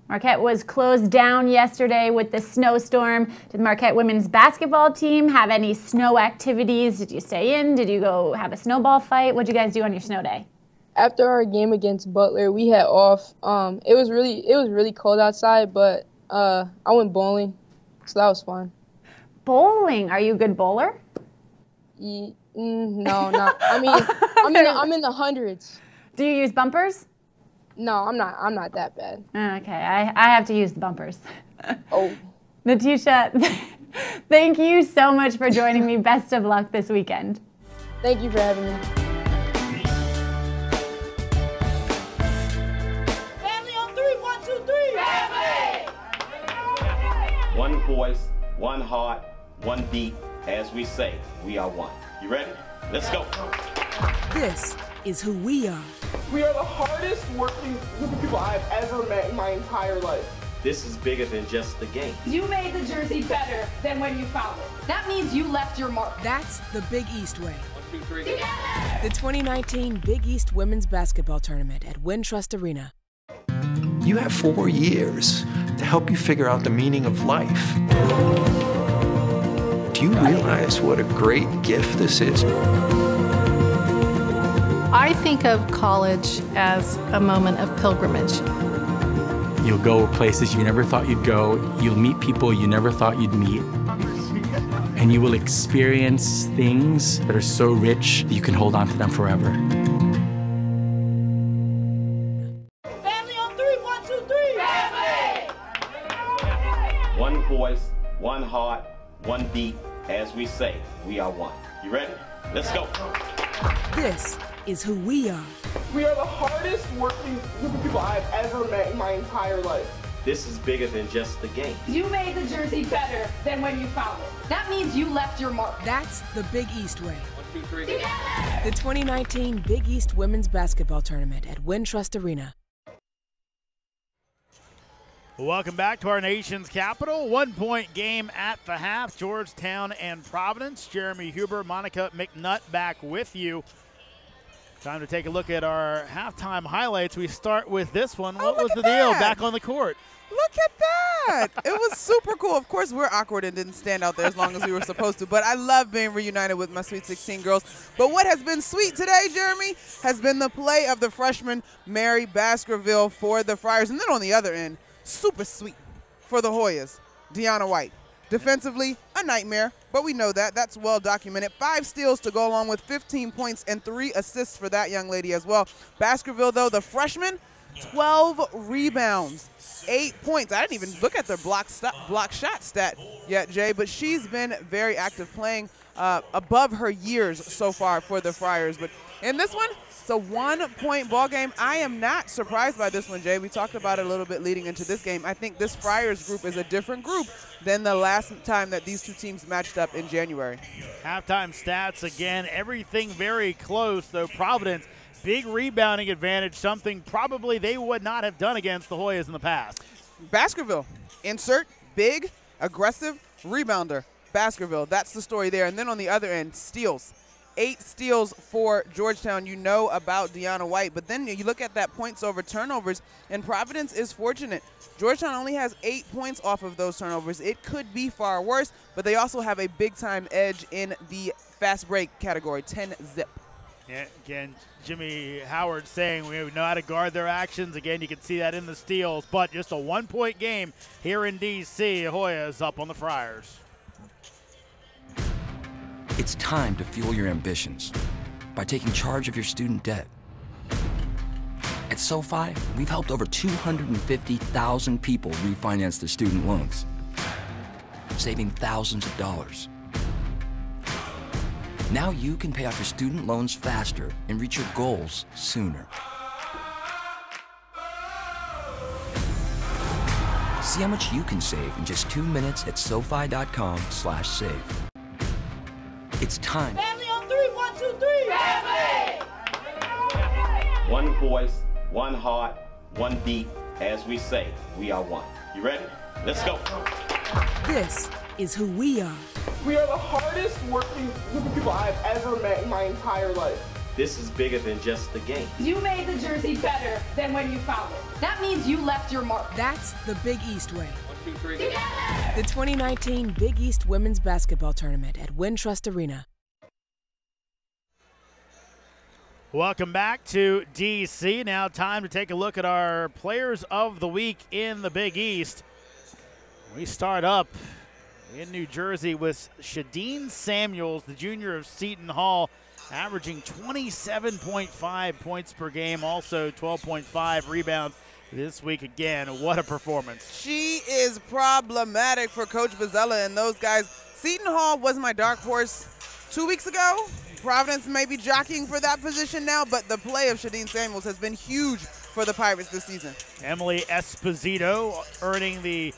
Marquette was closed down yesterday with the snowstorm. Did the Marquette women's basketball team have any snow activities? Did you stay in? Did you go have a snowball fight? What did you guys do on your snow day? After our game against Butler, we had off. It was really cold outside, but I went bowling, so that was fun. Bowling? Are you a good bowler? No, not. I mean, I'm in the hundreds. Do you use bumpers? No, I'm not that bad. Okay, I have to use the bumpers. Oh. Natisha, thank you so much for joining me. Best of luck this weekend. Thank you for having me. One voice, one heart, one beat. As we say, we are one. You ready? Let's go. This is who we are. We are the hardest working group of people I've ever met in my entire life. This is bigger than just the game. You made the jersey better than when you found it. That means you left your mark. That's the Big East way. 1, 2, 3. Together! The 2019 Big East Women's Basketball Tournament at Wintrust Arena. You have 4 years to help you figure out the meaning of life. Do you realize what a great gift this is? I think of college as a moment of pilgrimage. You'll go places you never thought you'd go. You'll meet people you never thought you'd meet. and you will experience things that are so rich that you can hold on to them forever. Family on three, 1, 2, 3. Family! One voice, one heart, one beat. As we say, we are one. You ready? Let's go. This is who we are. We are the hardest working group of people I've ever met in my entire life. This is bigger than just the game. You made the jersey better than when you found it. That means you left your mark. That's the Big East way. 1, 2, 3. Together! The 2019 Big East Women's Basketball Tournament at Wintrust Arena. Welcome back to our nation's capital. 1-point game at the half. Georgetown and Providence. Jeremy Huber, Monica McNutt back with you. Time to take a look at our halftime highlights. We start with this one. What was the deal back on the court? Look at that. It was super cool. Of course, we're awkward and didn't stand out there as long as we were supposed to, but I love being reunited with my Sweet 16 girls. But what has been sweet today, Jeremy, has been the play of the freshman Mary Baskerville for the Friars. And then on the other end, super sweet for the Hoyas, Deanna White. Defensively, a nightmare, but we know that. That's well documented. 5 steals to go along with 15 points and 3 assists for that young lady as well. Baskerville, though, the freshman, 12 rebounds, 8 points. I didn't even look at their block shot stat yet, Jay, but she's been very active, playing above her years so far for the Friars. But in this one, it's a 1-point ball game. I am not surprised by this one, Jay. We talked about it a little bit leading into this game. I think this Friars group is a different group than the last time that these two teams matched up in January. Halftime stats, again, everything very close, though Providence, big rebounding advantage, something probably they would not have done against the Hoyas in the past. Baskerville, insert, big, aggressive, rebounder. Baskerville, that's the story there. And then on the other end, steals. 8 steals for Georgetown. You know about Deanna White, but then you look at that points over turnovers, and Providence is fortunate. Georgetown only has 8 points off of those turnovers. It could be far worse, but they also have a big-time edge in the fast break category, 10 zip. Yeah, again, Jimmy Howard saying we know how to guard their actions. Again, you can see that in the steals, but just a 1-point game here in D.C. Hoyas up on the Friars. It's time to fuel your ambitions by taking charge of your student debt. At SoFi, we've helped over 250,000 people refinance their student loans, saving thousands of dollars. Now you can pay off your student loans faster and reach your goals sooner. See how much you can save in just 2 minutes at SoFi.com/save. It's time. Family on three, 1, 2, 3. Family! One voice, one heart, one beat. As we say, we are one. You ready? Let's go. This is who we are. We are the hardest working group of people I've ever met in my entire life. This is bigger than just the game. You made the jersey better than when you found it. That means you left your mark. That's the Big East way. 1, 2, 3. Together! The 2019 Big East Women's Basketball Tournament at Wintrust Arena. Welcome back to D.C. Now time to take a look at our players of the week in the Big East. We start up in New Jersey with Shadeen Samuels, the junior of Seton Hall, averaging 27.5 points per game, also 12.5 rebounds this week again. What a performance. She is problematic for Coach Bozzella and those guys. Seton Hall was my dark horse 2 weeks ago. Providence may be jockeying for that position now, but the play of Shadeen Samuels has been huge for the Pirates this season. Emily Esposito earning the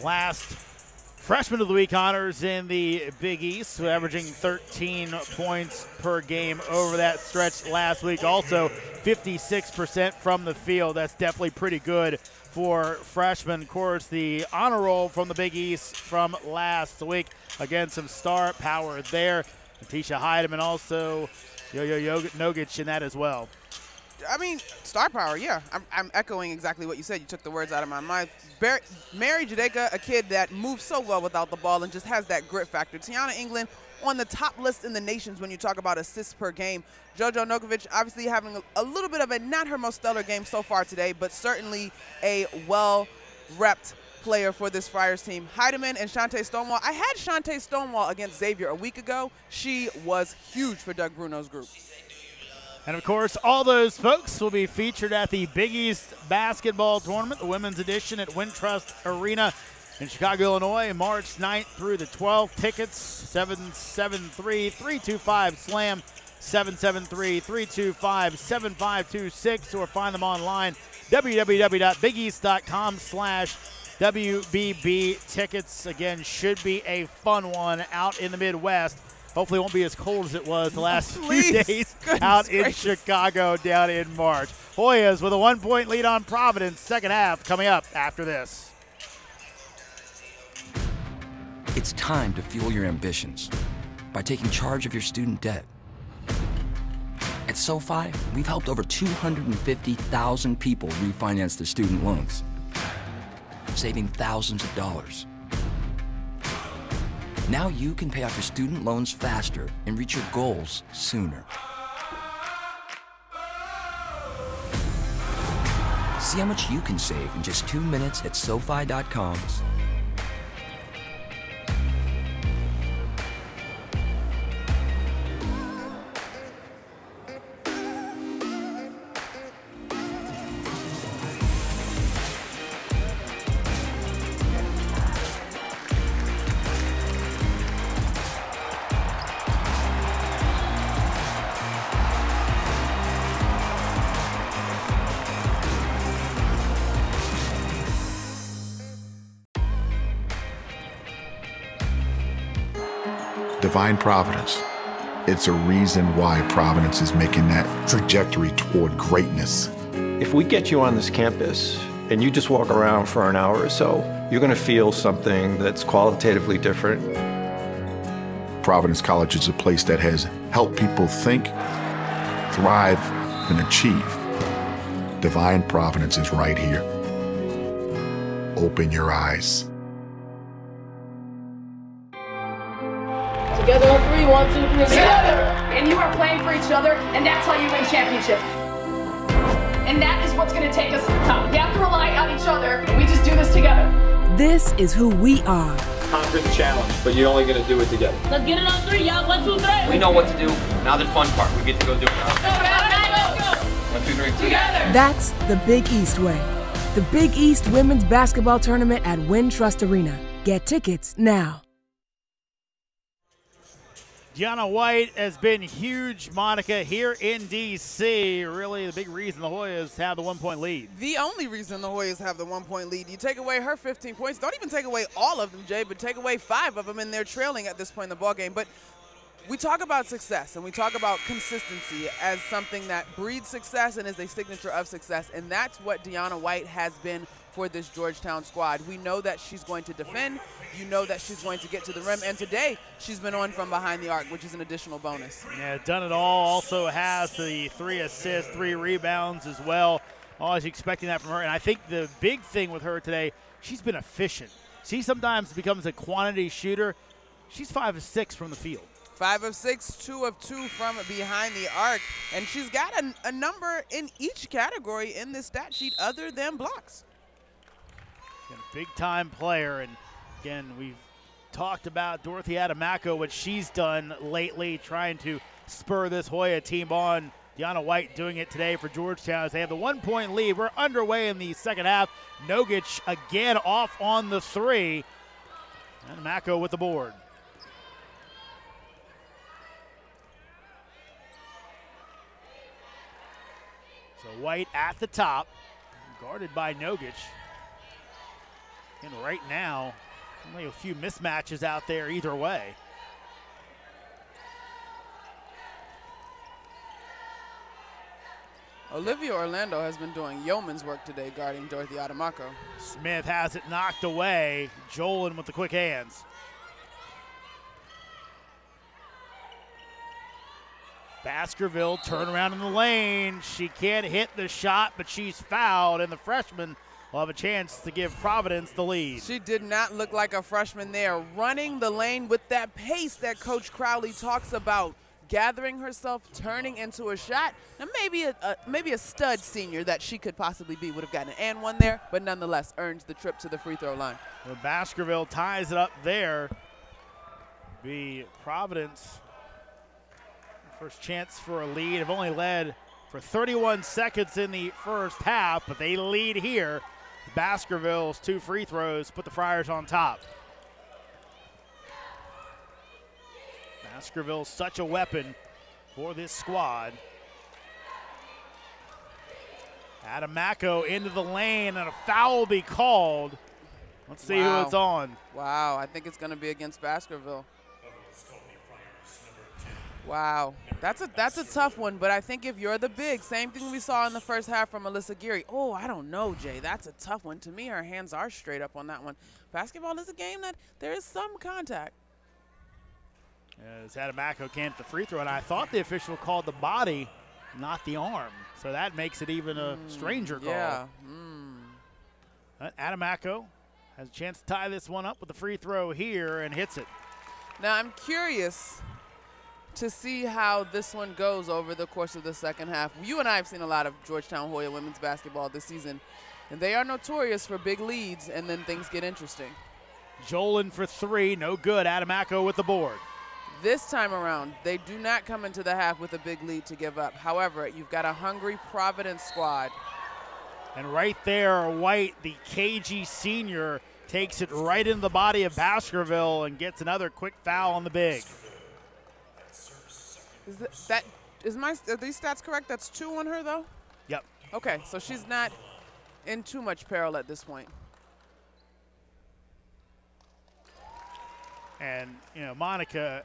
last Freshman of the Week honors in the Big East, averaging 13 points per game over that stretch last week. Also, 56% from the field. That's definitely pretty good for freshmen. Of course, the honor roll from the Big East from last week. Again, some star power there. Tisha Heidemann also Yo-Yo Nogic in that as well. I mean, star power, yeah. I'm echoing exactly what you said. You took the words out of my mouth. Mary Jadeka, a kid that moves so well without the ball and just has that grit factor. Tiana England on the top list in the nations when you talk about assists per game. JoJo Nogovic obviously having a little bit of a not her most stellar game so far today, but certainly a well-repped player for this Friars team. Heidemann and Shantae Stonewall. I had Shantae Stonewall against Xavier a week ago. She was huge for Doug Bruno's group. And, of course, all those folks will be featured at the Big East basketball tournament, the women's edition at Wintrust Arena in Chicago, Illinois, March 9th through the 12th. Tickets, 773-325-SLAM, 773-325-7526, or find them online, www.bigeast.com/WBB tickets. Again, should be a fun one out in the Midwest. Hopefully it won't be as cold as it was the last few days out in Chicago down in March. Hoyas with a 1-point lead on Providence. Second half coming up after this. It's time to fuel your ambitions by taking charge of your student debt. At SoFi, we've helped over 250,000 people refinance their student loans, saving thousands of dollars. Now you can pay off your student loans faster and reach your goals sooner. See how much you can save in just 2 minutes at SoFi.com. Divine Providence. It's a reason why Providence is making that trajectory toward greatness. If we get you on this campus and you just walk around for an hour or so, you're going to feel something that's qualitatively different. Providence College is a place that has helped people think, thrive, and achieve. Divine Providence is right here. Open your eyes. Together on three, 1, 2, 3. Together! And you are playing for each other, and that's how you win championship. And that is what's going to take us to the top. We have to rely on each other, and we just do this together. This is who we are. Conquer the challenge, but you're only going to do it together. Let's get it on 3, y'all. 1, 2, 3. We know what to do. Now the fun part. We get to go do it. Let's go. 1, 2, 3. Together! That's the Big East way. The Big East Women's Basketball Tournament at Wintrust Arena. Get tickets now. Gianna White has been huge, Monica, here in D.C. Really the big reason the Hoyas have the 1-point lead. The only reason the Hoyas have the 1-point lead. You take away her 15 points. Don't even take away all of them, Jay, but take away 5 of them, and they're trailing at this point in the ballgame. But we talk about success, and we talk about consistency as something that breeds success and is a signature of success, and that's what Deanna White has been for this Georgetown squad. We know that she's going to defend. You know that she's going to get to the rim. And today, she's been on from behind the arc, which is an additional bonus. Yeah, done it all. Also has the 3 assists, 3 rebounds as well. Always expecting that from her. And I think the big thing with her today, she's been efficient. She sometimes becomes a quantity shooter. She's 5 of 6 from the field. 5 of 6, 2 of 2 from behind the arc. And she's got a number in each category in this stat sheet other than blocks. Big-time player, and again, we've talked about Dorothy Adamako, what she's done lately, trying to spur this Hoya team on. Deanna White doing it today for Georgetown as they have the 1-point lead. We're underway in the second half. Nogic again off on the 3, and Adamako with the board. So White at the top, guarded by Nogic. And right now, only a few mismatches out there either way. Olivia Orlando has been doing yeoman's work today guarding Dorothy Adamako. Smith has it knocked away. Jolin with the quick hands. Baskerville turnaround in the lane. She can't hit the shot, but she's fouled, and the freshman will have a chance to give Providence the lead. She did not look like a freshman there, running the lane with that pace that Coach Crowley talks about. gathering herself, turning into a shot. Now maybe a stud senior that she could possibly be would have gotten an and one there, but nonetheless earns the trip to the free throw line. Well, Baskerville ties it up there. Be Providence first chance for a lead. Have only led for 31 seconds in the first half, but they lead here. Baskerville's 2 free throws put the Friars on top. Baskerville's such a weapon for this squad. Adamako into the lane, and a foul will be called. Let's see who it's on. Wow, I think it's going to be against Baskerville. Wow, that's a tough one, but I think if you're the big, same thing we saw in the first half from Alyssa Geary. Oh, I don't know, Jay. That's a tough one. To me, her hands are straight up on that one. Basketball is a game that there is some contact. As Adamako can't hit the free throw, and I thought the official called the body, not the arm. So that makes it even a stranger call. Yeah. Adamako has a chance to tie this one up with the free throw here and hits it. Now I'm curious to see how this one goes over the course of the second half. You and I have seen a lot of Georgetown Hoya women's basketball this season, and they are notorious for big leads, and then things get interesting. Jolin for 3, no good. Adamako with the board. This time around, they do not come into the half with a big lead to give up. However, you've got a hungry Providence squad. And right there, White, the KG senior, takes it right into the body of Baskerville and gets another quick foul on the big. Are these stats correct? That's 2 on her, though? Yep. Okay, so she's not in too much peril at this point. And, you know, Monica,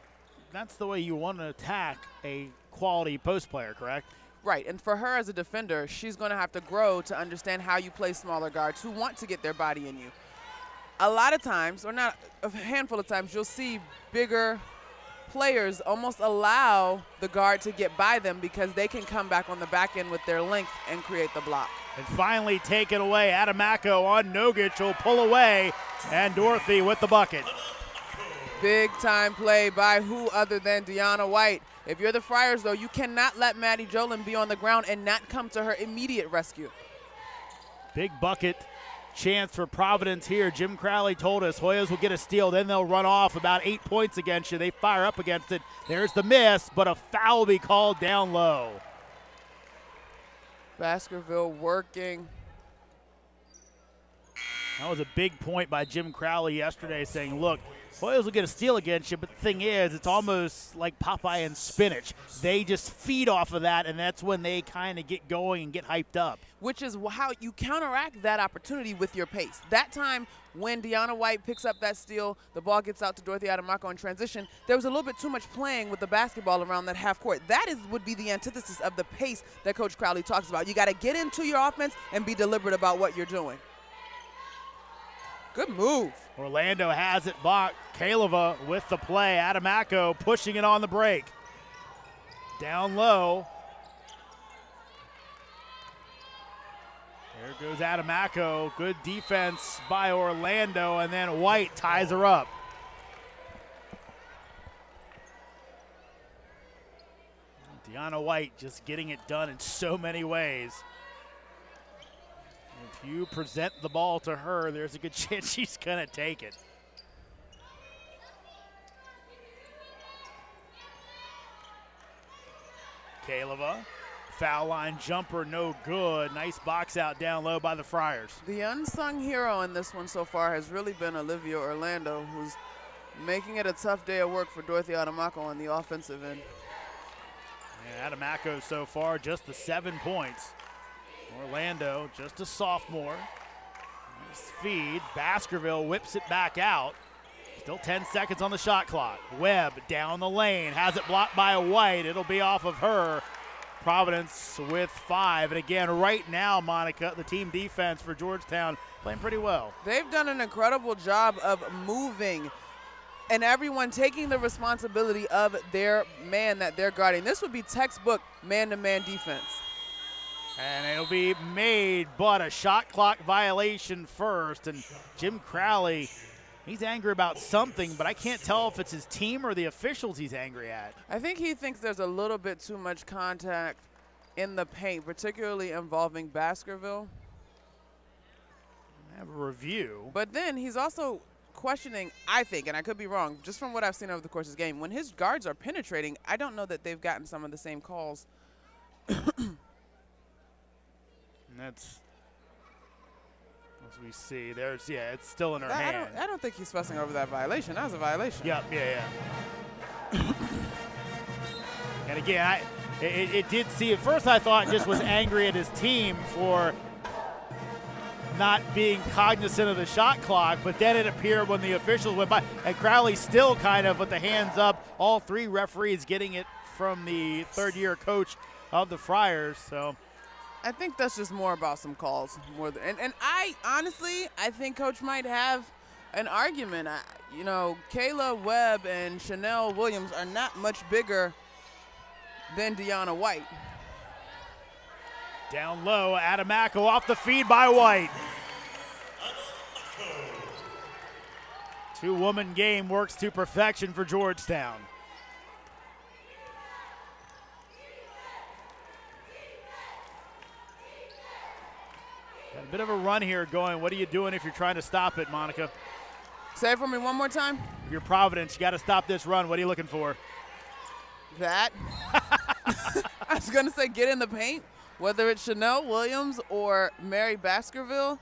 that's the way you want to attack a quality post player, correct? Right, and for her as a defender, she's going to have to grow to understand how you play smaller guards who want to get their body in you. A lot of times, or not a handful of times, you'll see bigger players almost allow the guard to get by them because they can come back on the back end with their length and create the block. And finally taken away. Adamako on Nogic will pull away, and Dorothy with the bucket. Big time play by who other than Deanna White. If you're the Friars, though, you cannot let Maddie Jolin be on the ground and not come to her immediate rescue. Big bucket chance for Providence here. Jim Crowley told us Hoyas will get a steal, then they'll run off about 8 points against you. They fire up against it. There's the miss, but a foul will be called down low. Baskerville working. That was a big point by Jim Crowley yesterday, saying, look, Hoyas will get a steal against you, but the thing is, it's almost like Popeye and spinach. They just feed off of that, and that's when they kind of get going and get hyped up. Which is how you counteract that opportunity with your pace. That time when Deanna White picks up that steal, the ball gets out to Dorothy Adamako in transition, there was a little bit too much playing with the basketball around that half court. That would be the antithesis of the pace that Coach Crowley talks about. You got to get into your offense and be deliberate about what you're doing. Good move. Orlando has it blocked. Kaleva with the play. Adamako pushing it on the break. Down low. There goes Adamako. Good defense by Orlando, and then White ties her up. Deanna White just getting it done in so many ways. If you present the ball to her, there's a good chance she's going to take it. Kaleva, foul line jumper, no good. Nice box out down low by the Friars. The unsung hero in this one so far has really been Olivia Orlando, who's making it a tough day of work for Dorothy Adamako on the offensive end. Yeah, Adamako so far just the 7 points. Orlando, just a sophomore. Nice feed. Baskerville whips it back out. Still 10 seconds on the shot clock. Webb down the lane. Has it blocked by White. It'll be off of her. Providence with 5. And again, right now, Monica, the team defense for Georgetown playing pretty well. They've done an incredible job of moving and everyone taking the responsibility of their man that they're guarding. This would be textbook man-to-man defense. And it'll be made, but a shot clock violation first. And Jim Crowley He's angry about something, but I can't tell if it's his team or the officials he's angry at. I think he thinks there's a little bit too much contact in the paint, particularly involving Baskerville. I have a review. But then he's also questioning, I think, and I could be wrong, just from what I've seen over the course of the game, when his guards are penetrating, I don't know that they've gotten some of the same calls. And that's, as we see, there's, yeah, it's still in her hand. I don't think he's fussing over that violation. That was a violation. Yep, yeah. And again, it did see, at first I thought just was angry at his team for not being cognizant of the shot clock, but then it appeared when the officials went by, and Crowley still kind of with the hands up, all three referees getting it from the third-year coach of the Friars, so. I think that's just more about some calls. And I, honestly, I think Coach might have an argument. You know, Kayla Webb and Chanel Williams are not much bigger than Deanna White. Down low, Adamako off the feed by White. Two-woman game works to perfection for Georgetown. Got a bit of a run here going. What are you doing if you're trying to stop it, Monica? Say it for me one more time. If you're Providence, you got to stop this run. What are you looking for? That. I was going to say get in the paint. Whether it's Chanel Williams or Mary Baskerville,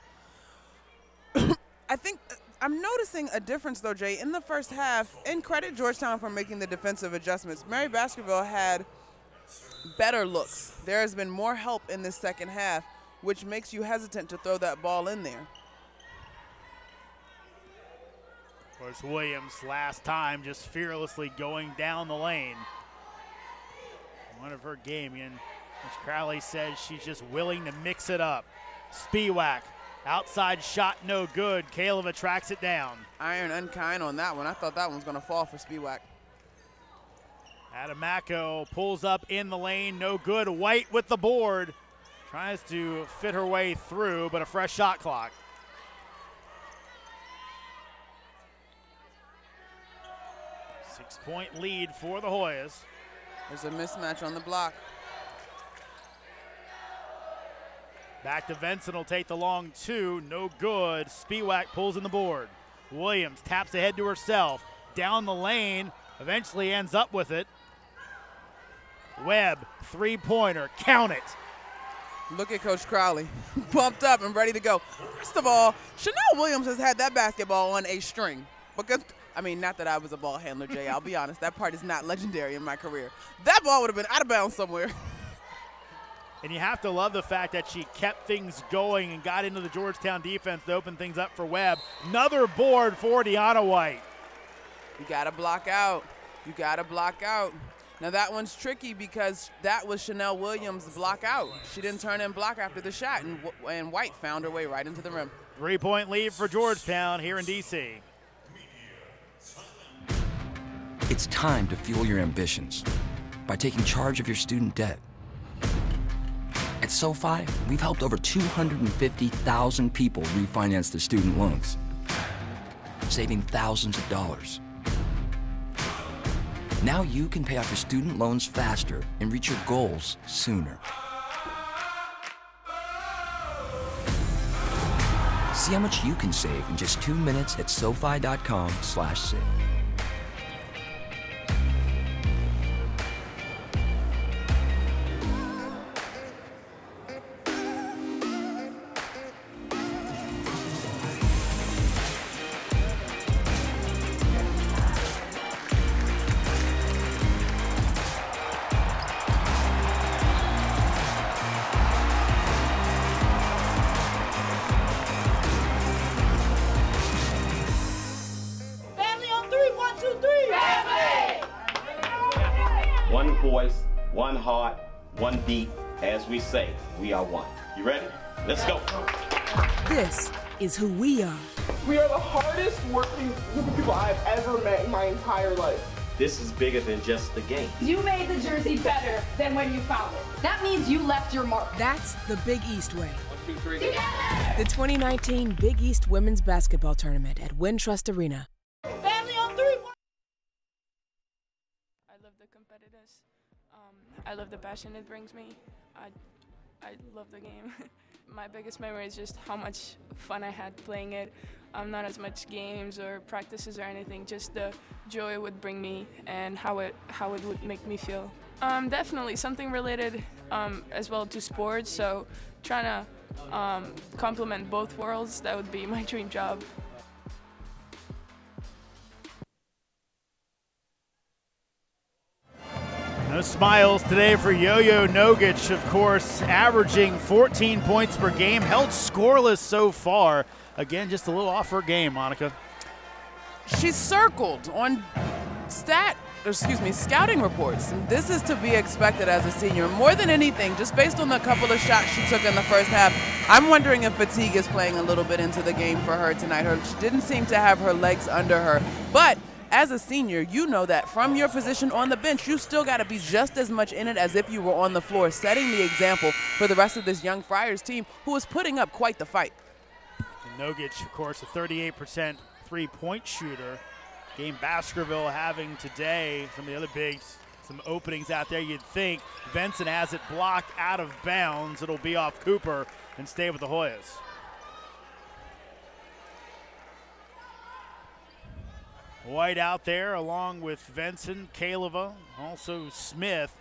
I think I'm noticing a difference, though, Jay. In the first half, and credit Georgetown for making the defensive adjustments, Mary Baskerville had better looks. There has been more help in this second half, which makes you hesitant to throw that ball in there. Of course, Williams last time just fearlessly going down the lane. One of her game, and which Crowley says she's just willing to mix it up. Spiewak, outside shot no good. Kaleva tracks it down. Iron unkind on that one. I thought that one was going to fall for Spiewak. Adamako pulls up in the lane, no good. White with the board. Tries to fit her way through, but a fresh shot clock. Six-point lead for the Hoyas. There's a mismatch on the block. Back to Venson, will take the long two, no good. Spiewak pulls in the board. Williams taps ahead to herself, down the lane, eventually ends up with it. Webb, three-pointer, count it. Look at Coach Crowley, pumped up and ready to go. First of all, Chanel Williams has had that basketball on a string. Because, I mean, not that I was a ball handler, Jay, I'll be honest, that part is not legendary in my career. That ball would have been out of bounds somewhere. And you have to love the fact that she kept things going and got into the Georgetown defense to open things up for Webb. Another board for Deanna White. You got to block out. You got to block out. Now that one's tricky because that was Chanel Williams' block out. She didn't turn in block after the shot, and White found her way right into the rim. 3-point lead for Georgetown here in D.C. It's time to fuel your ambitions by taking charge of your student debt. At SoFi, we've helped over 250,000 people refinance their student loans, saving thousands of dollars. Now you can pay off your student loans faster and reach your goals sooner. See how much you can save in just 2 minutes at SoFi.com/save. One voice, one heart, one beat. As we say, we are one. You ready? Let's go. This is who we are. We are the hardest working group of people I've ever met in my entire life. This is bigger than just the game. You made the jersey better than when you found it. That means you left your mark. That's the Big East way. 2, 3. The 2019 Big East Women's Basketball Tournament at Wintrust Arena. Family on 3. I love the competitiveness. I love the passion it brings me. I love the game. My biggest memory is just how much fun I had playing it. Not as much games or practices or anything, just the joy it would bring me and how it would make me feel. Definitely something related as well to sports, so trying to complement both worlds, that would be my dream job. No smiles today for Yo-Yo Nogic, of course, averaging 14 points per game, held scoreless so far. Again, just a little off her game, Monica. She's circled on scouting reports. And this is to be expected as a senior. More than anything, just based on the couple of shots she took in the first half, I'm wondering if fatigue is playing a little bit into the game for her tonight. She didn't seem to have her legs under her. But as a senior, you know that from your position on the bench, you still got to be just as much in it as if you were on the floor, setting the example for the rest of this young Friars team who is putting up quite the fight. And Nogic, of course, a 38% three-point shooter. Game Baskerville having today, some of the other bigs, some openings out there. You'd think Venson has it blocked out of bounds. It'll be off Cooper and stay with the Hoyas. White out there along with Venson, Kaleva, also Smith,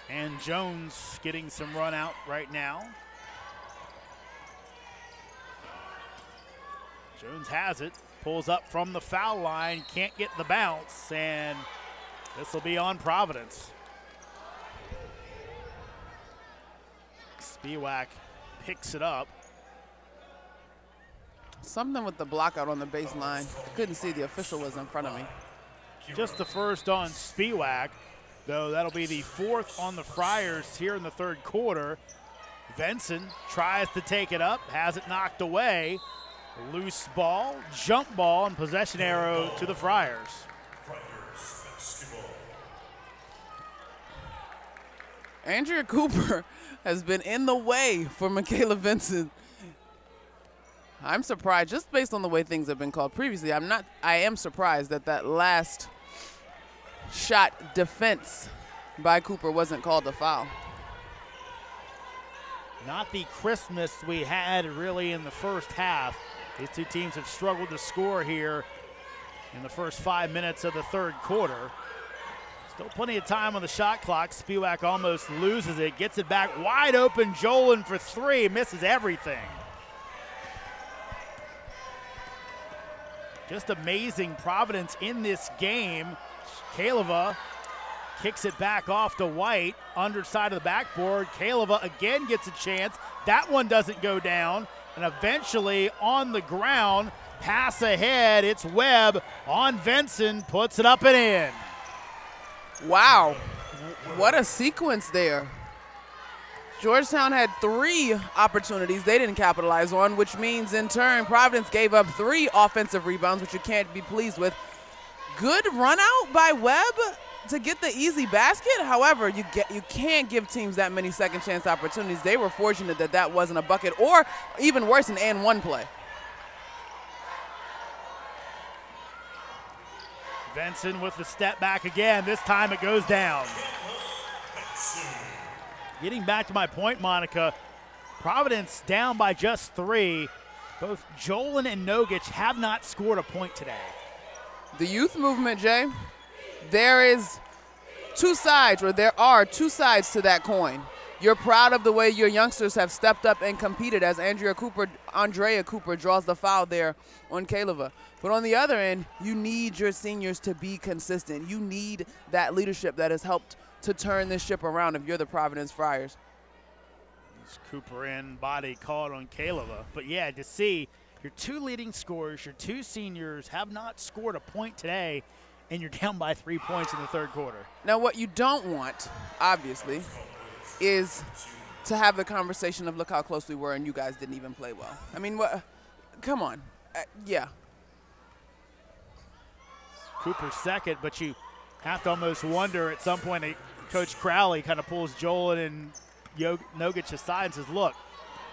and Jones getting some run out right now. Jones has it, pulls up from the foul line, can't get the bounce, and this will be on Providence. Spiewak picks it up. Something with the block out on the baseline. Couldn't see, the official was in front of me. Just the first on Spiewak, though that'll be the fourth on the Friars here in the third quarter. Venson tries to take it up, has it knocked away. Loose ball, jump ball, and possession arrow to the Friars. Andrea Cooper has been in the way for Michaela Venson. I'm surprised, just based on the way things have been called previously. I am surprised that that last shot defense by Cooper wasn't called a foul. Not the Christmas we had really in the first half. These two teams have struggled to score here in the first 5 minutes of the third quarter. Still plenty of time on the shot clock. Spiewak almost loses it, gets it back wide open. Jolin for three, misses everything. Just amazing Providence in this game. Kaleva kicks it back off to White, underside of the backboard. Kaleva again gets a chance. That one doesn't go down. And eventually on the ground, pass ahead. It's Webb on Venson, puts it up and in. Wow, what a sequence there. Georgetown had 3 opportunities they didn't capitalize on, which means in turn Providence gave up 3 offensive rebounds, which you can't be pleased with. Good run out by Webb to get the easy basket. However, you can't give teams that many second chance opportunities. They were fortunate that that wasn't a bucket, or even worse, an and one play. Venson with the step back again. This time it goes down. Getting back to my point, Monica, Providence down by just 3. Both Jolin and Nogic have not scored a point today. The youth movement, Jay, there are two sides to that coin. You're proud of the way your youngsters have stepped up and competed as Andrea Cooper draws the foul there on Kaleva. But on the other end, you need your seniors to be consistent. You need that leadership that has helped to turn this ship around if you're the Providence Friars. Cooper in, body caught on Kaleva. But yeah, to see your 2 leading scorers, your 2 seniors have not scored a point today, and you're down by 3 points in the third quarter. Now what you don't want, obviously, is to have the conversation of look how close we were and you guys didn't even play well. I mean, what? Come on. Yeah. Cooper's second, but you have to almost wonder at some point Coach Crowley kind of pulls Jolin and Nogic aside and says, look,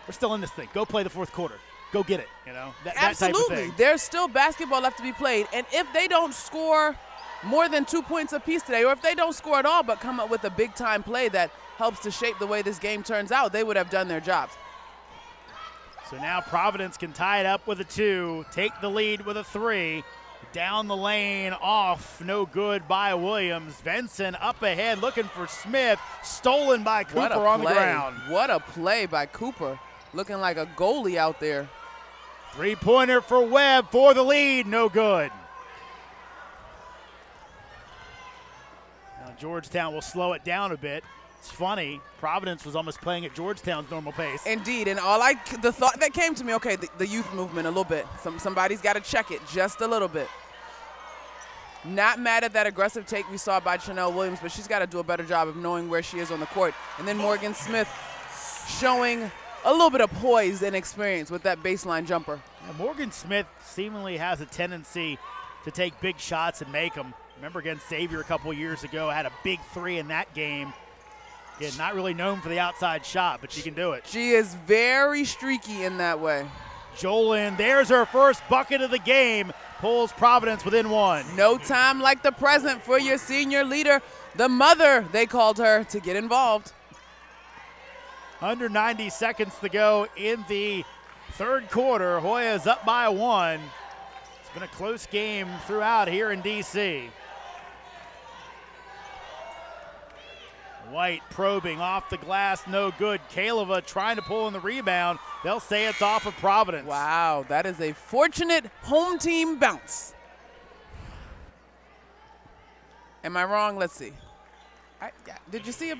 we're still in this thing. Go play the fourth quarter. Go get it, you know, that Absolutely. type of thing. There's still basketball left to be played. And if they don't score more than 2 points apiece today, or if they don't score at all but come up with a big-time play that helps to shape the way this game turns out, they would have done their jobs. So now Providence can tie it up with a 2, take the lead with a 3. Down the lane, off, no good by Williams. Venson up ahead looking for Smith, stolen by Cooper on the ground. What a play by Cooper, looking like a goalie out there. Three-pointer for Webb for the lead, no good. Now Georgetown will slow it down a bit. It's funny, Providence was almost playing at Georgetown's normal pace. Indeed, and the thought that came to me, okay, the youth movement a little bit. Somebody's got to check it just a little bit. Not mad at that aggressive take we saw by Chanel Williams, but she's got to do a better job of knowing where she is on the court. And then Morgan Smith showing a little bit of poise and experience with that baseline jumper. Now, Morgan Smith seemingly has a tendency to take big shots and make them. Remember against Xavier a couple years ago, had a big 3 in that game. Again, not really known for the outside shot, but she can do it. She is very streaky in that way. Jolin, there's her first bucket of the game, pulls Providence within 1. No time like the present for your senior leader, the mother, they called her, to get involved. Under 90 seconds to go in the third quarter. Hoya's up by 1. It's been a close game throughout here in D.C. White probing off the glass, no good. Kaleva trying to pull in the rebound. They'll say it's off of Providence. Wow, that is a fortunate home team bounce. Am I wrong? Let's see. Did you see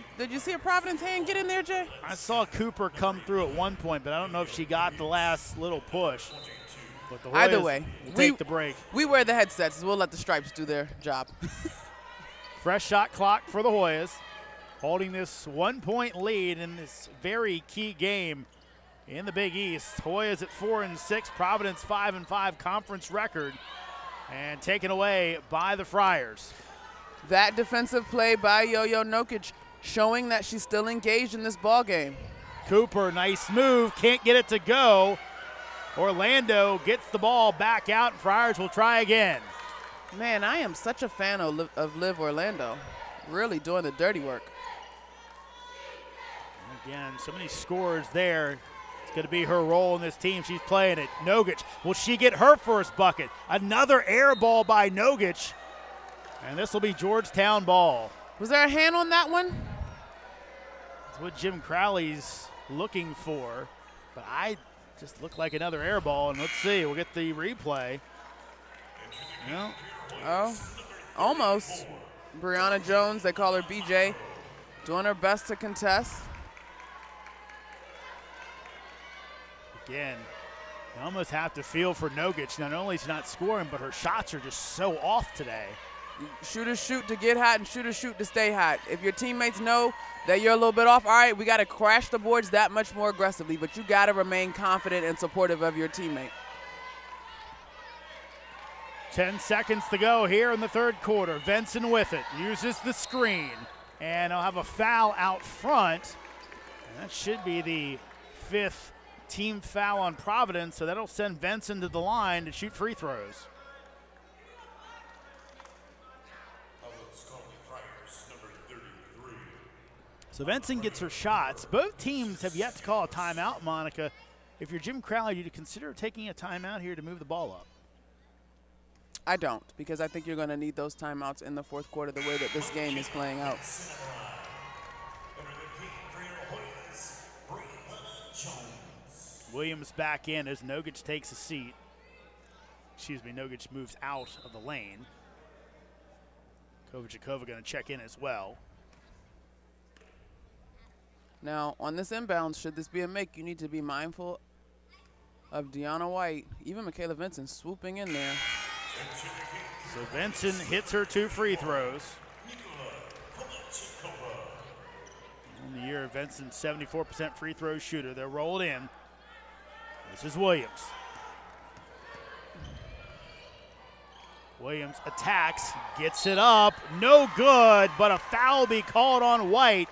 a Providence hand get in there, Jay? I saw Cooper come through at one point, but I don't know if she got the last little push. But the Hoyas either way, will take the break. We wear the headsets, so we'll let the stripes do their job. Fresh shot clock for the Hoyas, holding this 1-point lead in this very key game in the Big East. Hoyas at 4-6, Providence 5-5 conference record, and taken away by the Friars. That defensive play by Yo-Yo Nokic showing that she's still engaged in this ball game. Cooper, nice move, can't get it to go. Orlando gets the ball back out, and Friars will try again. Man, I am such a fan of Liv Orlando, really doing the dirty work. Again, so many scores there. It's going to be her role in this team. She's playing it. Nogic, will she get her first bucket? Another air ball by Nogic. And this will be Georgetown ball. Was there a hand on that one? That's what Jim Crowley's looking for. But I just look like another air ball. And let's see, we'll get the replay. No. Oh, almost. Brianna Jones, they call her BJ, doing her best to contest. Again, you almost have to feel for Nogic. Not only is she not scoring, but her shots are just so off today. Shooters shoot to get hot and shooters shoot to stay hot. If your teammates know that you're a little bit off, all right, we got to crash the boards that much more aggressively, but you got to remain confident and supportive of your teammate. 10 seconds to go here in the third quarter. Venson with it, uses the screen, and I'll have a foul out front. And that should be the 5th team foul on Providence, so that'll send Venson to the line to shoot free throws. So Venson gets her shots. Both teams have yet to call a timeout, Monica. If you're Jim Crowley, do you consider taking a timeout here to move the ball up? I don't, because I think you're going to need those timeouts in the fourth quarter the way that this game is playing out. Williams back in as Nogic takes a seat. Excuse me, Nogic moves out of the lane. Kovačíková going to check in as well. Now, on this inbound, should this be a make, you need to be mindful of Deanna White, even Michaela Venson swooping in there. So Venson hits her 2 free throws. In the year, Venson 74% free throw shooter. They're rolled in. This is Williams. Williams attacks, gets it up, no good, but a foul be called on White.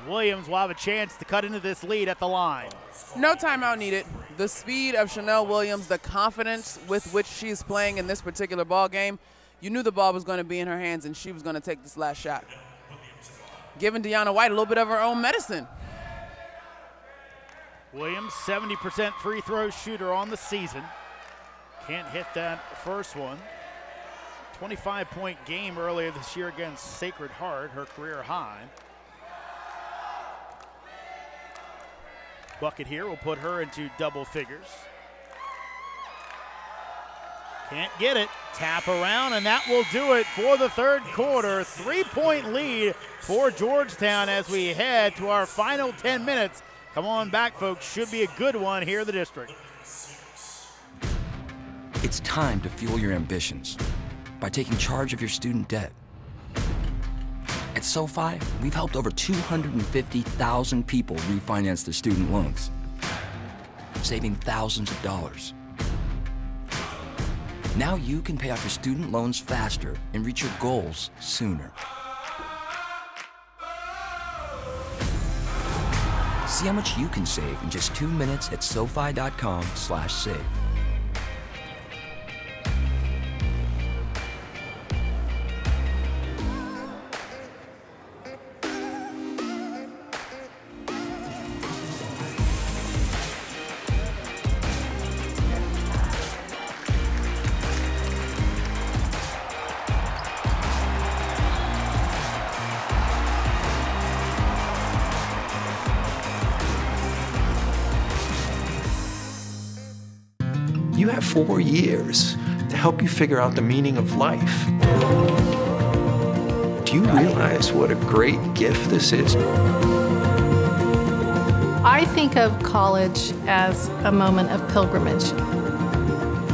Williams will have a chance to cut into this lead at the line. No timeout needed. The speed of Chanel Williams, the confidence with which she's playing in this particular ball game, you knew the ball was going to be in her hands and she was going to take this last shot. Giving Deanna White a little bit of her own medicine. Williams, 70% free throw shooter on the season. Can't hit that first one. 25-point game earlier this year against Sacred Heart, her career high. Bucket here will put her into double figures. Can't get it. Tap around, and that will do it for the third quarter. 3-point lead for Georgetown as we head to our final 10 minutes. Come on back, folks. Should be a good one here in the district. It's time to fuel your ambitions by taking charge of your student debt. At SoFi, we've helped over 250,000 people refinance their student loans, saving thousands of dollars. Now you can pay off your student loans faster and reach your goals sooner. See how much you can save in just 2 minutes at SoFi.com/save. You have 4 years to help you figure out the meaning of life. Do you realize what a great gift this is? I think of college as a moment of pilgrimage.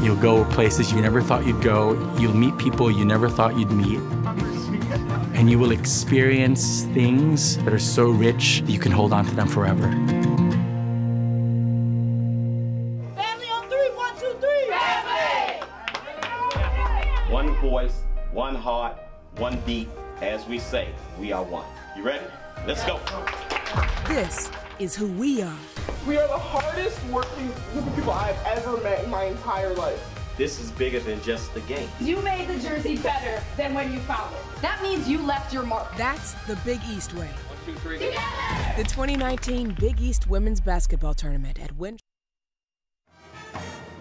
You'll go places you never thought you'd go. You'll meet people you never thought you'd meet. And you will experience things that are so rich that you can hold on to them forever. One voice, one heart, one beat. As we say, we are one. You ready? Let's go. This is who we are. We are the hardest working group of people I've ever met in my entire life. This is bigger than just the game. You made the jersey better than when you found it. That means you left your mark. That's the Big East way. 1, 2, 3. Together! The 2019 Big East Women's Basketball Tournament at Win.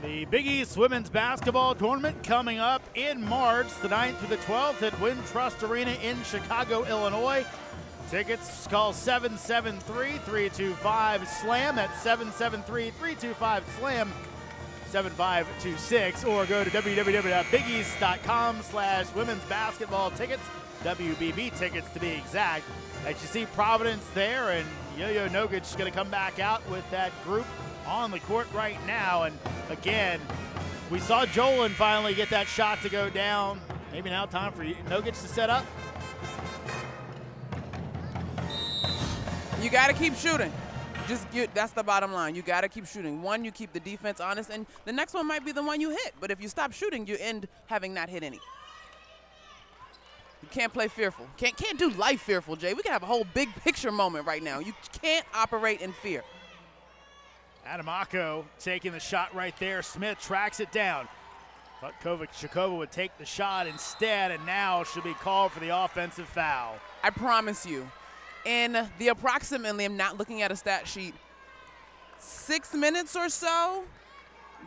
The Big East Women's Basketball Tournament coming up in March, the 9th through the 12th at Wintrust Arena in Chicago, Illinois. Tickets, call 773-325-SLAM. That's 773-325-SLAM, 7526, or go to www.bigeast.com/women's basketball tickets, WBB tickets to be exact. As you see Providence there, and Yo-Yo Nogic is going to come back out with that group on the court right now. And again, we saw Jolin finally get that shot to go down. Maybe now time for Nogic to set up. You got to keep shooting. That's the bottom line. You got to keep shooting. One, you keep the defense honest, and the next one might be the one you hit. But if you stop shooting, you end having not hit any. You can't play fearful. Can't do life fearful, Jay. We can have a whole big picture moment right now. You can't operate in fear. Adamako taking the shot right there. Smith tracks it down. Thought Shakova would take the shot instead, and now should be called for the offensive foul. I promise you, in the approximately, I'm not looking at a stat sheet, 6 minutes or so